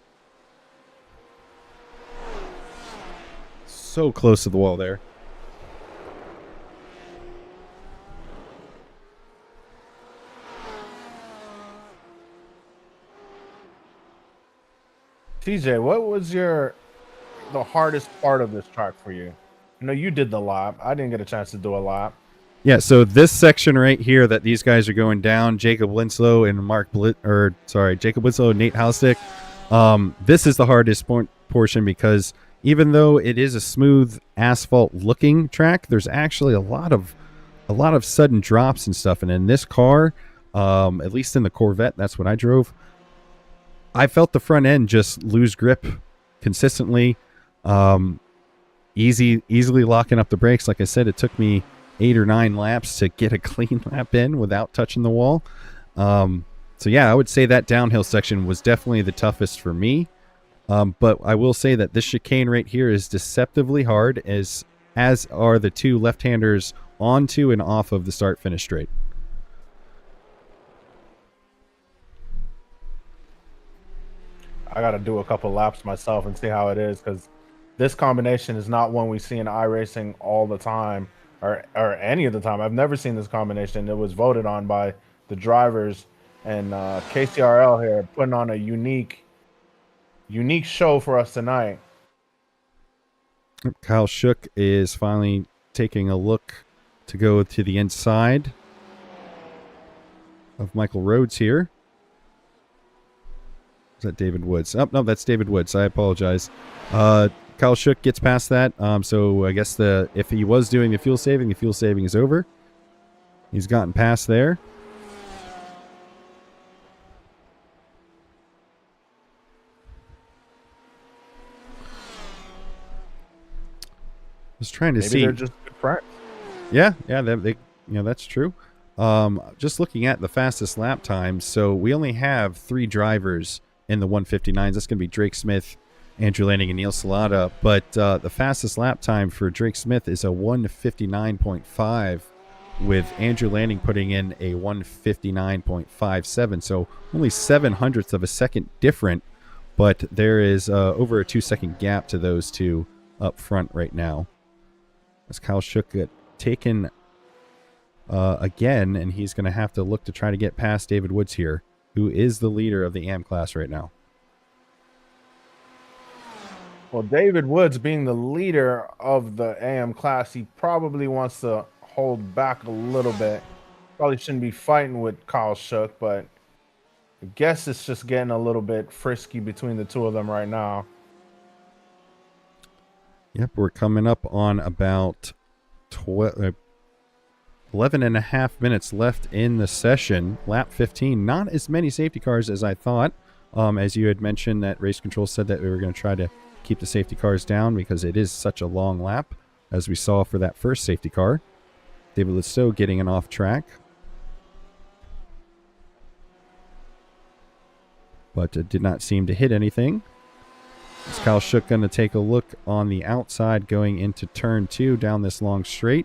So close to the wall there. TJ, what was the hardest part of this track for you? I know you did the lap. I didn't get a chance to do a lap. Yeah, so this section right here that these guys are going down, Jacob Winslow and Jacob Winslow and Nate Halstick. This is the hardest portion because even though it is a smooth asphalt-looking track, there's actually a lot of sudden drops and stuff. And in this car, at least in the Corvette, that's what I drove, I felt the front end just lose grip consistently. Easily locking up the brakes. Like I said, it took me 8 or 9 laps to get a clean lap in without touching the wall. So yeah, I would say that downhill section was definitely the toughest for me. But I will say that this chicane right here is deceptively hard, as are the two left-handers onto and off of the start-finish straight. I got to do a couple laps myself and see how it is, because this combination is not one we see in iRacing all the time, or any of the time. I've never seen this combination. It was voted on by the drivers, and KCRL here putting on a unique show for us tonight. Kyle Shook is finally taking a look to go to the inside of Michael Rhodes here. Is that David Woods? Oh, no, that's David Woods. I apologize. Kyle Shook gets past that. So I guess if he was doing the fuel saving is over. He's gotten past there. I was trying to see. Maybe they're just good friends. Yeah, they that's true. Just looking at the fastest lap times, so we only have 3 drivers in the 159s. That's going to be Drake Smith, Andrew Lanning, and Neil Salata. But the fastest lap time for Drake Smith is a 1:59.5, with Andrew Lanning putting in a 1:59.57. So only 0.07 of a second different, but there is over a 2-second gap to those two up front right now. As Kyle Shook got taken again, and he's going to have to look to try to get past David Woods here, who is the leader of the AM class right now. Well, David Woods being the leader of the AM class, he probably wants to hold back a little bit. Probably shouldn't be fighting with Kyle Shook, but I guess it's just getting a little bit frisky between the two of them right now. Yep, we're coming up on about 11 and a half minutes left in the session. Lap 15. Not as many safety cars as I thought. As you had mentioned, that race control said that we were going to try to keep the safety cars down because it is such a long lap, as we saw for that first safety car. David Lesean getting an off track, but it did not seem to hit anything. Is Kyle Shook going to take a look on the outside going into turn 2 down this long straight?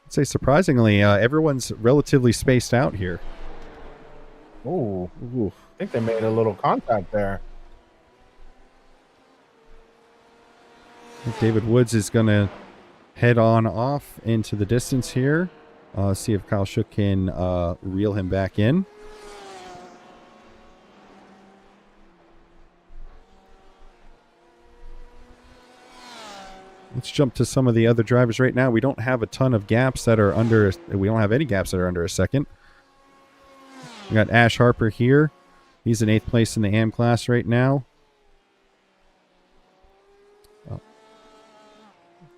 I'd say surprisingly, everyone's relatively spaced out here. Ooh. I think they made a little contact there. David Woods is going to head on off into the distance here. See if Kyle Shook can reel him back in. Let's jump to some of the other drivers right now. We don't have a ton of gaps that are under. We don't have any gaps that are under a second. We got Ash Harper here. He's in 8th place in the AM class right now.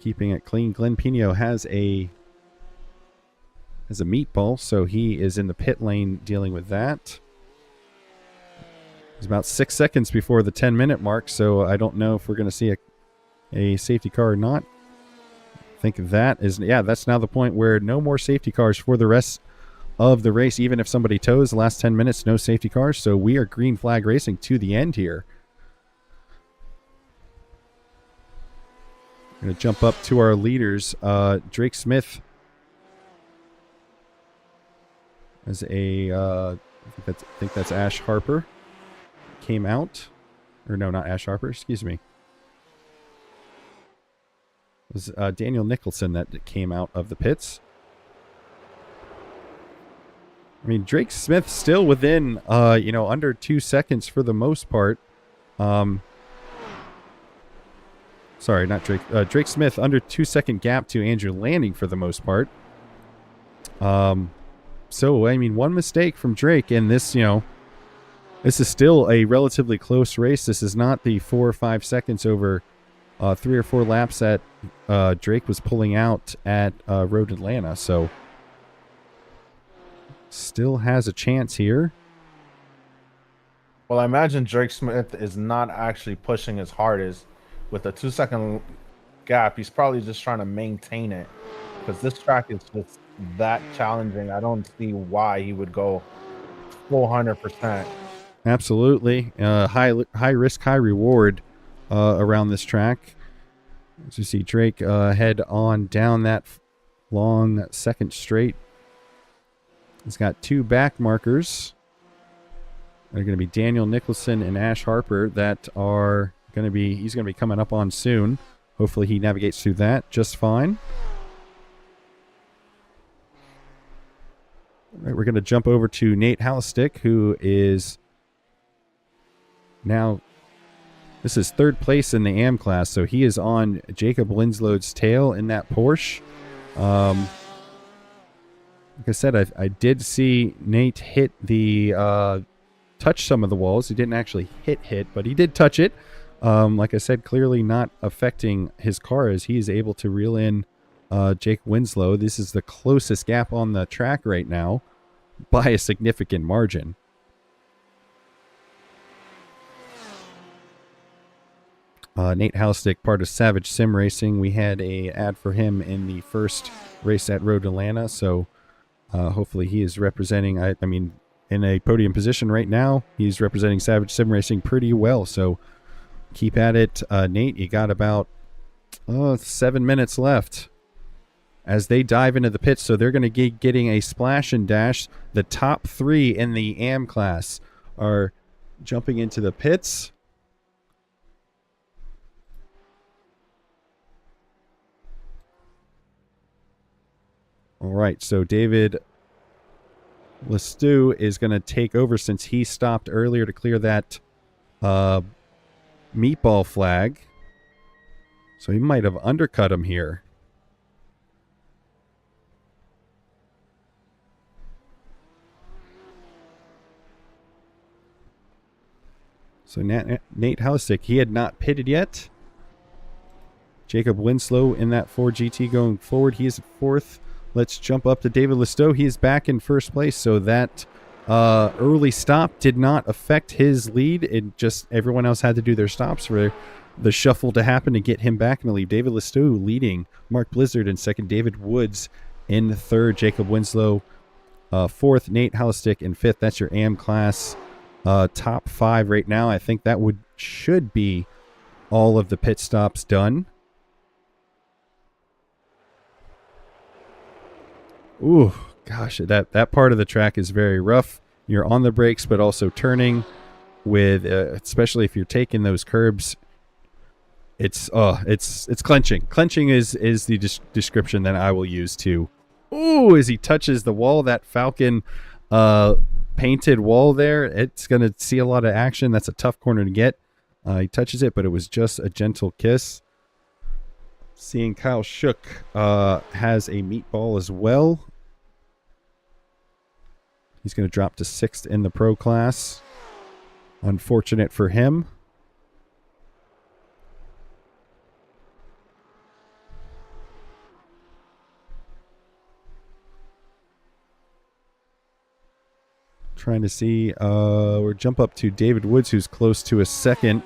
Keeping it clean. Glenn Pino has a meatball, so he is in the pit lane dealing with that. It's about 6 seconds before the 10-minute mark, so I don't know if we're going to see a safety car or not. I think that is, yeah, that's now the point where no more safety cars for the rest of the race. Even if somebody tows the last 10 minutes, no safety cars. So we are green flag racing to the end here. Going to jump up to our leaders. Drake Smith as I think that's Ash Harper came out. Or no, not Ash Harper, excuse me. It was Daniel Nicholson that came out of the pits. I mean, Drake Smith still within, under 2 seconds for the most part. Sorry, not Drake. Drake Smith under 2 second gap to Andrew Landing for the most part. So, I mean, one mistake from Drake, and this, this is still a relatively close race. This is not the 4 or 5 seconds over 3 or 4 laps that Drake was pulling out at Road Atlanta. So, still has a chance here. Well, I imagine Drake Smith is not actually pushing as hard as with a 2 second gap. He's probably just trying to maintain it because this track is just that challenging. I don't see why he would go full 100%. Absolutely. High risk, high reward around this track. As you see Drake head on down that long second straight. He's got 2 back markers. They're going to be Daniel Nicholson and Ash Harper that are going to be, he's going to be coming up on soon. Hopefully he navigates through that just fine. All right, we're going to jump over to Nate Hallistick, who is now, this is 3rd place in the AM class, so he is on Jacob Winslow's tail in that Porsche. Like I said, I did see Nate hit the, touch some of the walls. He didn't actually hit, but he did touch it. Like I said, clearly not affecting his car as he is able to reel in Jake Winslow. This is the closest gap on the track right now by a significant margin. Nate Hallistick, part of Savage Sim Racing. We had a ad for him in the first race at Road Atlanta, so hopefully he is representing, I mean, in a podium position right now. He's representing Savage Sim Racing pretty well, so keep at it. Nate, you got about 7 minutes left as they dive into the pits, so they're going to be getting a splash and dash. The top 3 in the AM class are jumping into the pits. All right, so David Lesean is going to take over since he stopped earlier to clear that meatball flag. So he might have undercut him here. So Nate Hallistick, he had not pitted yet. Jacob Winslow in that Ford GT going forward. He is 4th. Let's jump up to David Lesean. He is back in 1st place, so that early stop did not affect his lead. It just, everyone else had to do their stops for the shuffle to happen to get him back in the lead. David Lesean leading, Mark Blizzard in 2nd, David Woods in 3rd, Jacob Winslow 4th, Nate Hallistick in 5th. That's your AM class top 5 right now. I think that should be all of the pit stops done. Ooh, gosh, that part of the track is very rough. You're on the brakes, but also turning with, especially if you're taking those curbs. It's clenching. Clenching is the description that I will use too. Ooh, as he touches the wall, that Falcon painted wall there, it's gonna see a lot of action. That's a tough corner to get. He touches it, but it was just a gentle kiss. Seeing Kyle Shook has a meatball as well. He's going to drop to 6th in the pro class. Unfortunate for him. trying to see. We'll jump up to David Woods, who's close to a second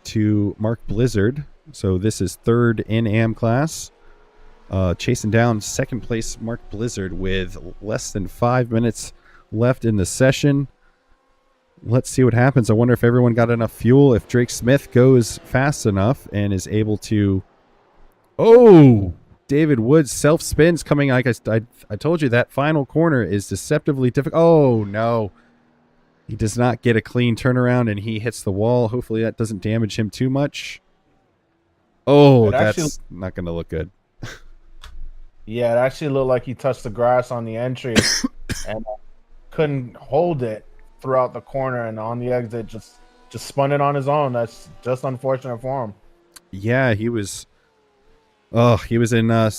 to Mark Blizzard. So this is third in AM class. Chasing down second place Mark Blizzard with less than 5 minutes left in the session. Let's see what happens. I wonder if everyone got enough fuel, if Drake Smith goes fast enough and is able to... Oh! David Woods self-spins coming. Like I told you, that final corner is deceptively difficult. Oh, no. He does not get a clean turnaround, and he hits the wall. Hopefully that doesn't damage him too much. Oh, that's not going to look good. Yeah, it actually looked like he touched the grass on the entry and couldn't hold it throughout the corner, and on the exit just spun it on his own. That's just unfortunate for him. Yeah, he was in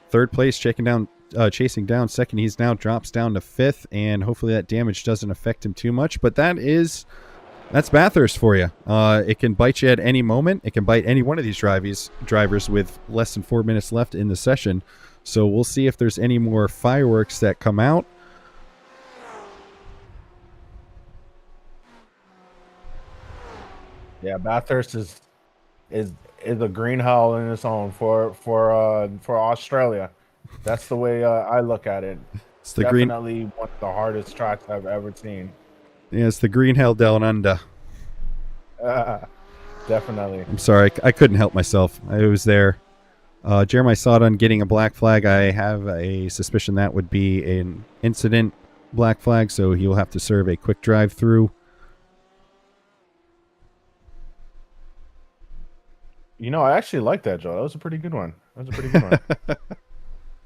third place, chasing down second. He's now drops down to fifth, and hopefully that damage doesn't affect him too much. But that's Bathurst for you. It can bite you at any moment. It can bite any one of these drivers with less than 4 minutes left in the session. So we'll see if there's any more fireworks that come out. Yeah, Bathurst is a green hell in its own for Australia. That's the way I look at it. It's the definitely one of the hardest tracks I've ever seen. Yeah, it's the green hell down under. Definitely. I'm sorry, I couldn't help myself. I was there. Jeremiah Sawdon getting a black flag. I have a suspicion that would be an incident black flag, so he will have to serve a quick drive-through. You know, I actually like that, Joe. That was a pretty good one.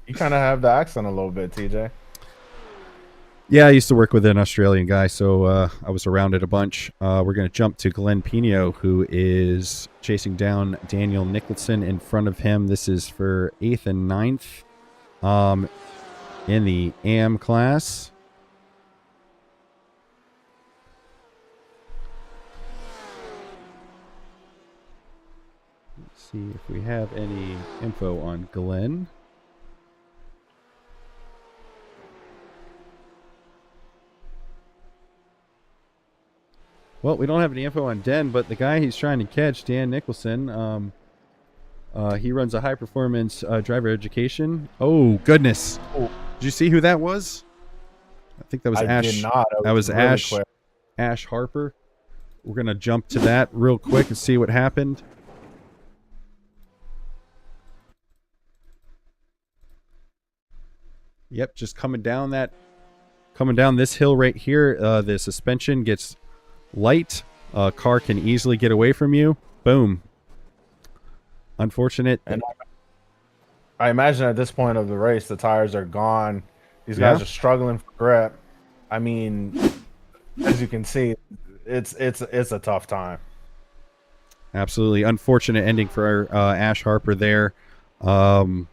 You kind of have the accent a little bit, TJ. Yeah, I used to work with an Australian guy, so I was around it a bunch. We're going to jump to Glenn Pino, who is chasing down Daniel Nicholson in front of him. This is for 8th and 9th in the AM class. Let's see if we have any info on Glenn. Well, we don't have any info on Den, but the guy he's trying to catch, Dan Nicholson, he runs a high-performance driver education. Oh, goodness. Oh. Did you see who that was? I think that was Ash. I did not. That was really Ash Harper. We're going to jump to that real quick and see what happened. Yep, just coming down this hill right here. The suspension gets light. Car can easily get away from you. Boom. Unfortunate. And I imagine at this point of the race, the tires are gone. These guys are struggling for grip. I mean, as you can see, it's a tough time. Absolutely unfortunate ending for Ash Harper there. I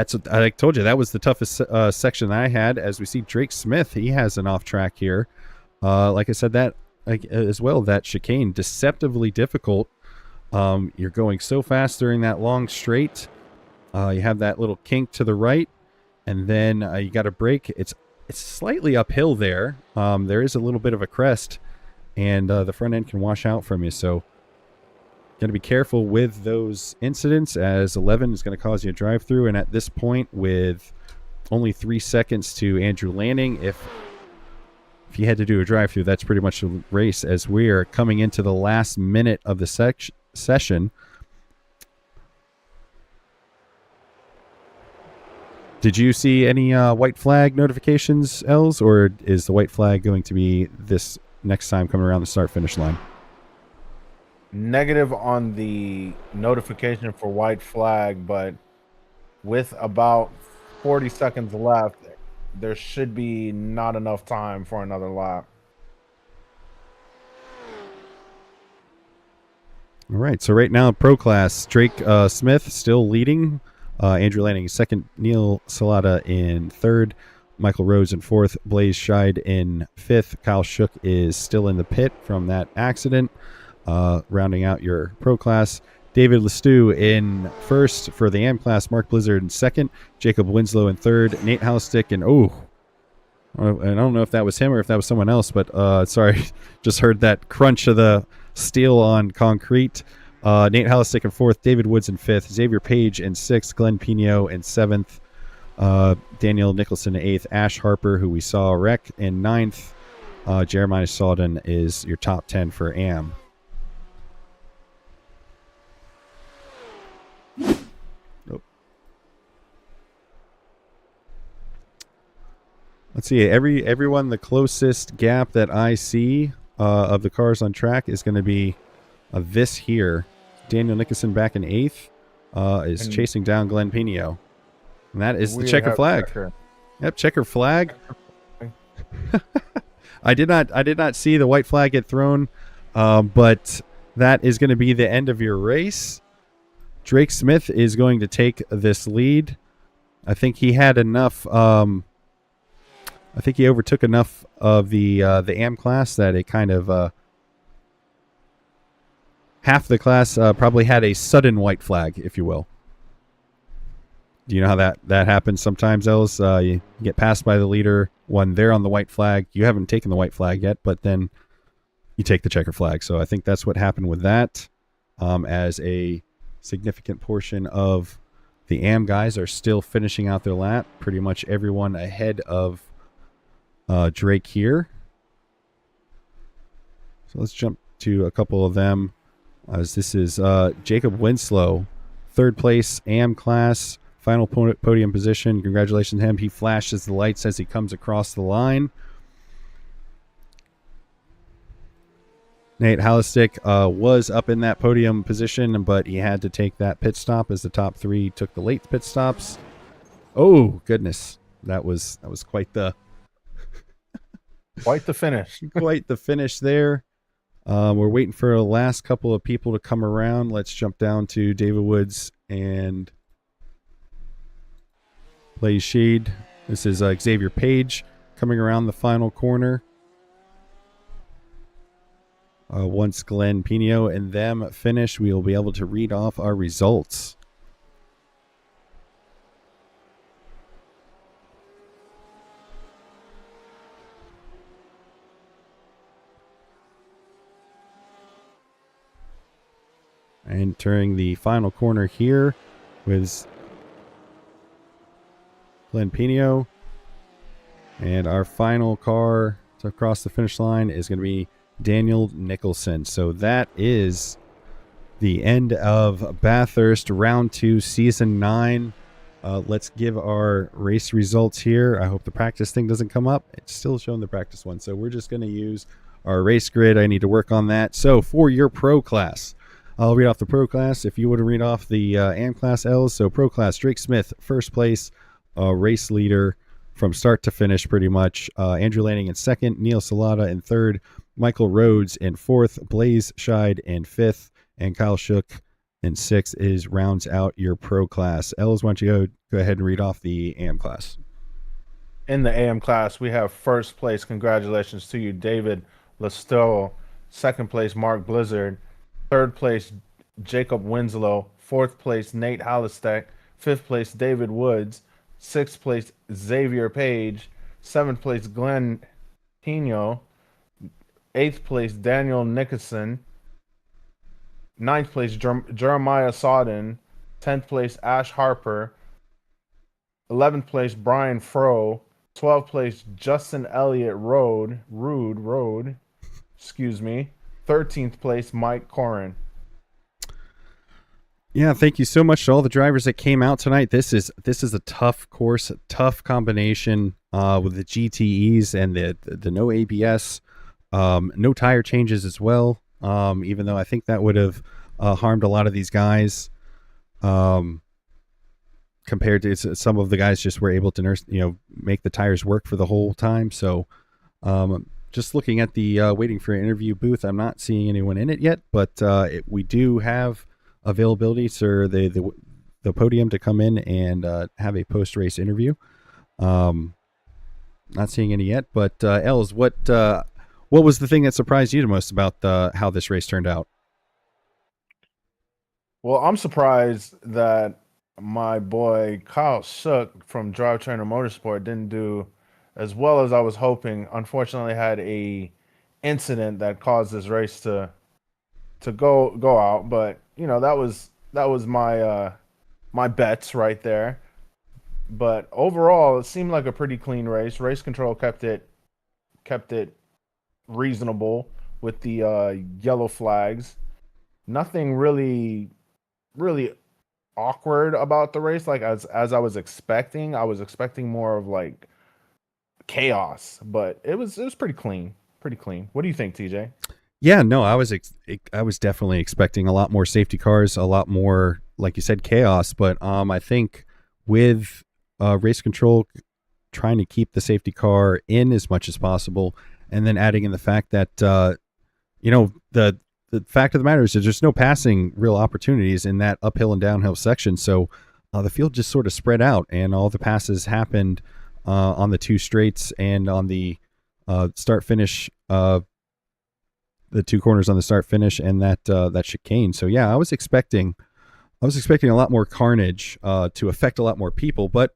told you that was the toughest section that I had. As we see Drake Smith, he has an off track here. Like I said, that as well, that chicane deceptively difficult. You're going so fast during that long straight. You have that little kink to the right, and then you got to brake. It's slightly uphill there. There is a little bit of a crest, and the front end can wash out from you. So, going to be careful with those incidents, as 11 is going to cause you a drive through. And at this point, with only 3 seconds to Andrew Lanning, if you had to do a drive through, that's pretty much the race, as we are coming into the last minute of the session. Did you see any white flag notifications, Els, or is the white flag going to be this next time coming around the start-finish line? Negative on the notification for white flag, but with about 40 seconds left, there should be not enough time for another lap. All right, so right now, Pro Class, Drake Smith still leading. Andrew Lanning second, Neil Salata in third, Michael Rose in fourth, Blaze Scheid in fifth. Kyle Shook is still in the pit from that accident. Rounding out your Pro Class, David Lestew in first for the AM class, Mark Blizzard in second, Jacob Winslow in third, Nate Houstick, and And I don't know if that was him or if that was someone else, but sorry, just heard that crunch of the steel on concrete. Nate Hallistick in fourth, David Woods in fifth, Xavier Page in sixth, Glenn Pino in seventh, Daniel Nicholson in eighth, Ash Harper, who we saw wreck, in ninth. Jeremiah Salden is your top 10 for AM. Let's see. Everyone, the closest gap that I see of the cars on track is going to be this here. Daniel Nicholson back in eighth is chasing down Glenn Pino. And that is the checker flag. Yep, checker flag. I did not see the white flag get thrown, but that is going to be the end of your race. Drake Smith is going to take this lead. I think he had enough. I think he overtook enough of the AM class that it kind of half the class probably had a sudden white flag, if you will. Do you know how that happens sometimes, Els? You get passed by the leader when they're on the white flag. You haven't taken the white flag yet, but then you take the checker flag. So I think that's what happened with that, as a significant portion of the AM guys are still finishing out their lap. Pretty much everyone ahead of Drake here. So let's jump to a couple of them, as this is Jacob Winslow, third place AM class, final podium position. Congratulations to him. He flashes the lights as he comes across the line. Nate Hallistick was up in that podium position, but he had to take that pit stop as the top three took the late pit stops. Oh goodness, that was quite the finish. Quite the finish there. We're waiting for a last couple of people to come around. Let's jump down to David Woods and Blaze Sheed. This is Xavier Page coming around the final corner. Once Glenn Pino and them finish, we will be able to read off our results. Entering the final corner here with Glenn Pino. And our final car to cross the finish line is going to be Daniel Nicholson. So that is the end of Bathurst Round 2, Season 9. Let's give our race results here. I hope the practice thing doesn't come up. It's still showing the practice one. So we're just going to use our race grid. I need to work on that. So for your pro class, I'll read off the pro class. If you would read off the AM class L's. So pro class, Drake Smith, first place, race leader from start to finish pretty much. Andrew Lanning in second, Neil Salata in third, Michael Rhodes in fourth, Blaze Scheid in fifth, and Kyle Shook in sixth rounds out your pro class. Els, why don't you go ahead and read off the AM class? In the AM class, we have first place. Congratulations to you, David Lestow. Second place, Mark Blizzard. Third place, Jacob Winslow. Fourth place, Nate Hallistick. Fifth place, David Woods. Sixth place, Xavier Page. Seventh place, Glenn Pino. Eighth place, Daniel Nicholson. Ninth place, Jeremiah Sodden. 10th place, Ash Harper. 11th place, Brian Froh. 12th place, Justin Elliott Road. Excuse me. 13th place, Mike Corrin. Yeah, thank you so much to all the drivers that came out tonight. This is a tough course, a tough combination with the GTEs and the no ABS, no tire changes as well. Even though I think that would have harmed a lot of these guys, compared to some of the guys just were able to make the tires work for the whole time. So just looking at the waiting for an interview booth, I'm not seeing anyone in it yet, but we do have availability for the podium to come in and have a post-race interview. Not seeing any yet, but Els, what was the thing that surprised you the most about how this race turned out? Well, I'm surprised that my boy Kyle Shook from Drive Trainer Motorsport didn't do as well as I was hoping. Unfortunately, had a incident that caused this race to go out. But that was my bets right there. But overall, it seemed like a pretty clean race. Race control kept it reasonable with the yellow flags. Nothing really awkward about the race. Like as I was expecting. I was expecting more of like chaos, but it was pretty clean. Pretty clean. What do you think, TJ? Yeah, no, I was definitely expecting a lot more safety cars, a lot more, like you said, chaos. But I think with race control trying to keep the safety car in as much as possible, and then adding in the fact that the fact of the matter is there's just no passing real opportunities in that uphill and downhill section. So the field just sort of spread out, and all the passes happened on the two straights and on the start finish. The two corners on the start finish and that chicane. So yeah, I was expecting a lot more carnage to affect a lot more people, but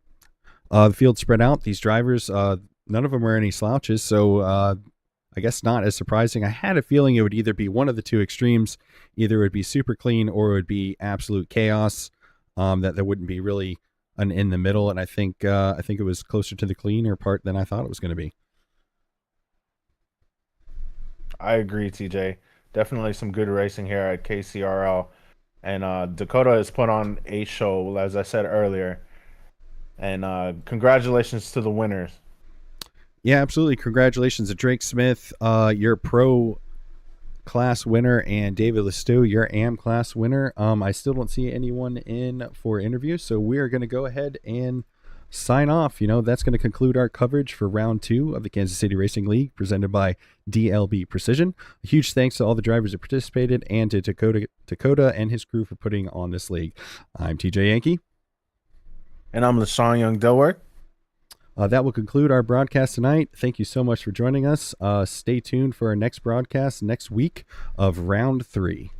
the field spread out. These drivers, none of them were any slouches, so I guess not as surprising. I had a feeling it would either be one of the two extremes, either it would be super clean or it would be absolute chaos. That there wouldn't be really an in the middle, and I think it was closer to the cleaner part than I thought it was going to be. I agree, TJ. Definitely some good racing here at KCRL. And Dakota has put on a show, as I said earlier. And congratulations to the winners. Yeah, absolutely. Congratulations to Drake Smith, your pro class winner, and David Lestew, your AM class winner. I still don't see anyone in for interviews, so we are going to go ahead and sign off. That's going to conclude our coverage for round 2 of the Kansas City Racing League presented by DLB Precision. A huge thanks to all the drivers that participated and to Dakota and his crew for putting on this league. I'm TJ Yankee. And I'm Lesean Young-Dilworth. That will conclude our broadcast tonight. Thank you so much for joining us. Stay tuned for our next broadcast next week of round 3.